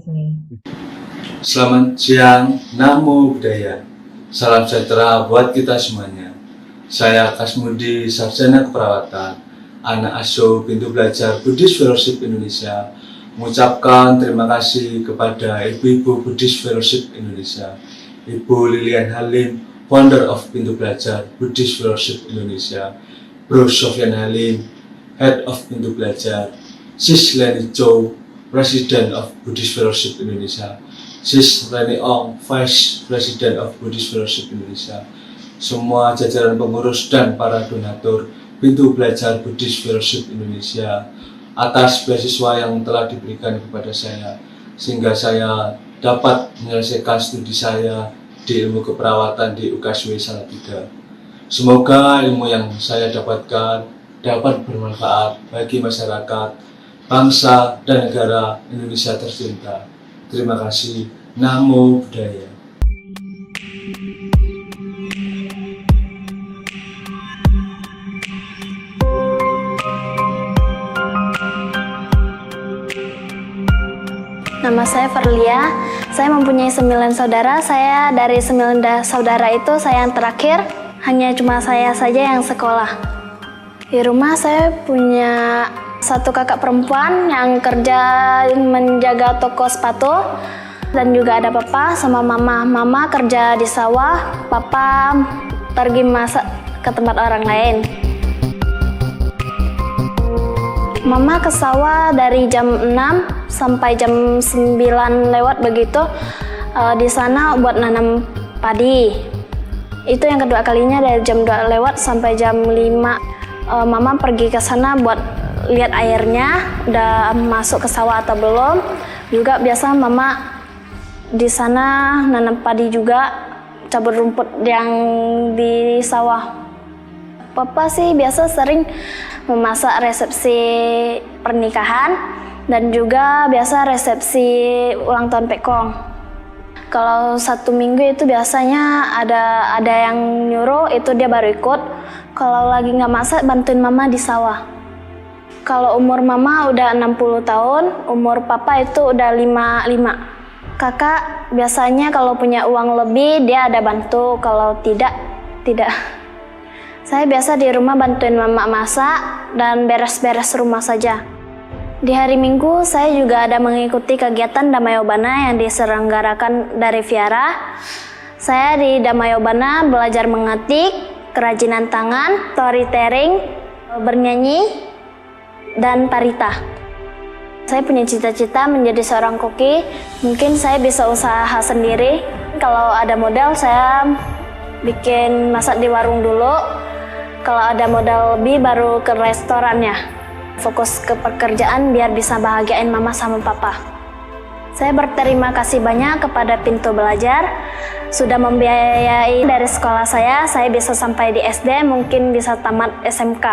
[SPEAKER 1] Selamat siang, Namo Buddhaya. Salam sejahtera buat kita semuanya. Saya Kasmudi, Sarjana Keperawatan, anak asuh pintu belajar Buddhist Fellowship Indonesia, mengucapkan terima kasih kepada Ibu-Ibu Buddhist Fellowship Indonesia, Ibu Lilian Halim, Founder of Pintu Belajar Buddhist Fellowship Indonesia, Bro Sofyan Halim, Head of Pintu Belajar, Sis Leni Chow, President of Buddhist Fellowship Indonesia, Sis Reni Ong, Vice President of Buddhist Fellowship Indonesia, semua jajaran pengurus dan para donatur Pintu Belajar Buddhist Fellowship Indonesia atas beasiswa yang telah diberikan kepada saya sehingga saya dapat menyelesaikan studi saya di ilmu keperawatan di UKSW Salatiga. Semoga ilmu yang saya dapatkan dapat bermanfaat bagi masyarakat, bangsa, dan negara Indonesia tercinta. Terima kasih. Namo Buddhaya.
[SPEAKER 7] Nama saya Verlia, saya mempunyai 9 saudara. Saya dari 9 saudara itu saya yang terakhir, hanya cuma saya saja yang sekolah. Di rumah saya punya 1 kakak perempuan yang kerja menjaga toko sepatu, dan juga ada papa sama mama. Mama kerja di sawah, papa pergi masak ke tempat orang lain. Mama ke sawah dari jam 6 sampai jam 9 lewat begitu. Di sana buat nanam padi. Itu yang kedua kalinya dari jam 2 lewat sampai jam 5. Mama pergi ke sana buat lihat airnya udah masuk ke sawah atau belum. Juga biasa mama di sana nanam padi juga, cabut rumput yang di sawah. Papa sih biasa sering memasak resepsi pernikahan dan juga biasa resepsi ulang tahun Pekong. Kalau 1 minggu itu biasanya ada yang nyuruh, itu dia baru ikut. Kalau lagi nggak masak, bantuin mama di sawah. Kalau umur mama udah 60 tahun, umur papa itu udah 55. Kakak biasanya kalau punya uang lebih dia ada bantu, kalau tidak. Saya biasa di rumah bantuin mama masak dan beres-beres rumah saja. Di hari Minggu saya juga ada mengikuti kegiatan Damayobana yang diselenggarakan dari Viara. Saya di Damayobana belajar mengetik, kerajinan tangan, storytelling, bernyanyi, dan parita. Saya punya cita-cita menjadi seorang koki. Mungkin saya bisa usaha sendiri. Kalau ada modal saya bikin masak di warung dulu. Kalau ada modal lebih baru ke restorannya. Fokus ke pekerjaan biar bisa bahagiain mama sama papa. Saya berterima kasih banyak kepada Pintu Belajar sudah membiayai dari sekolah saya bisa sampai di SD, mungkin bisa tamat SMK.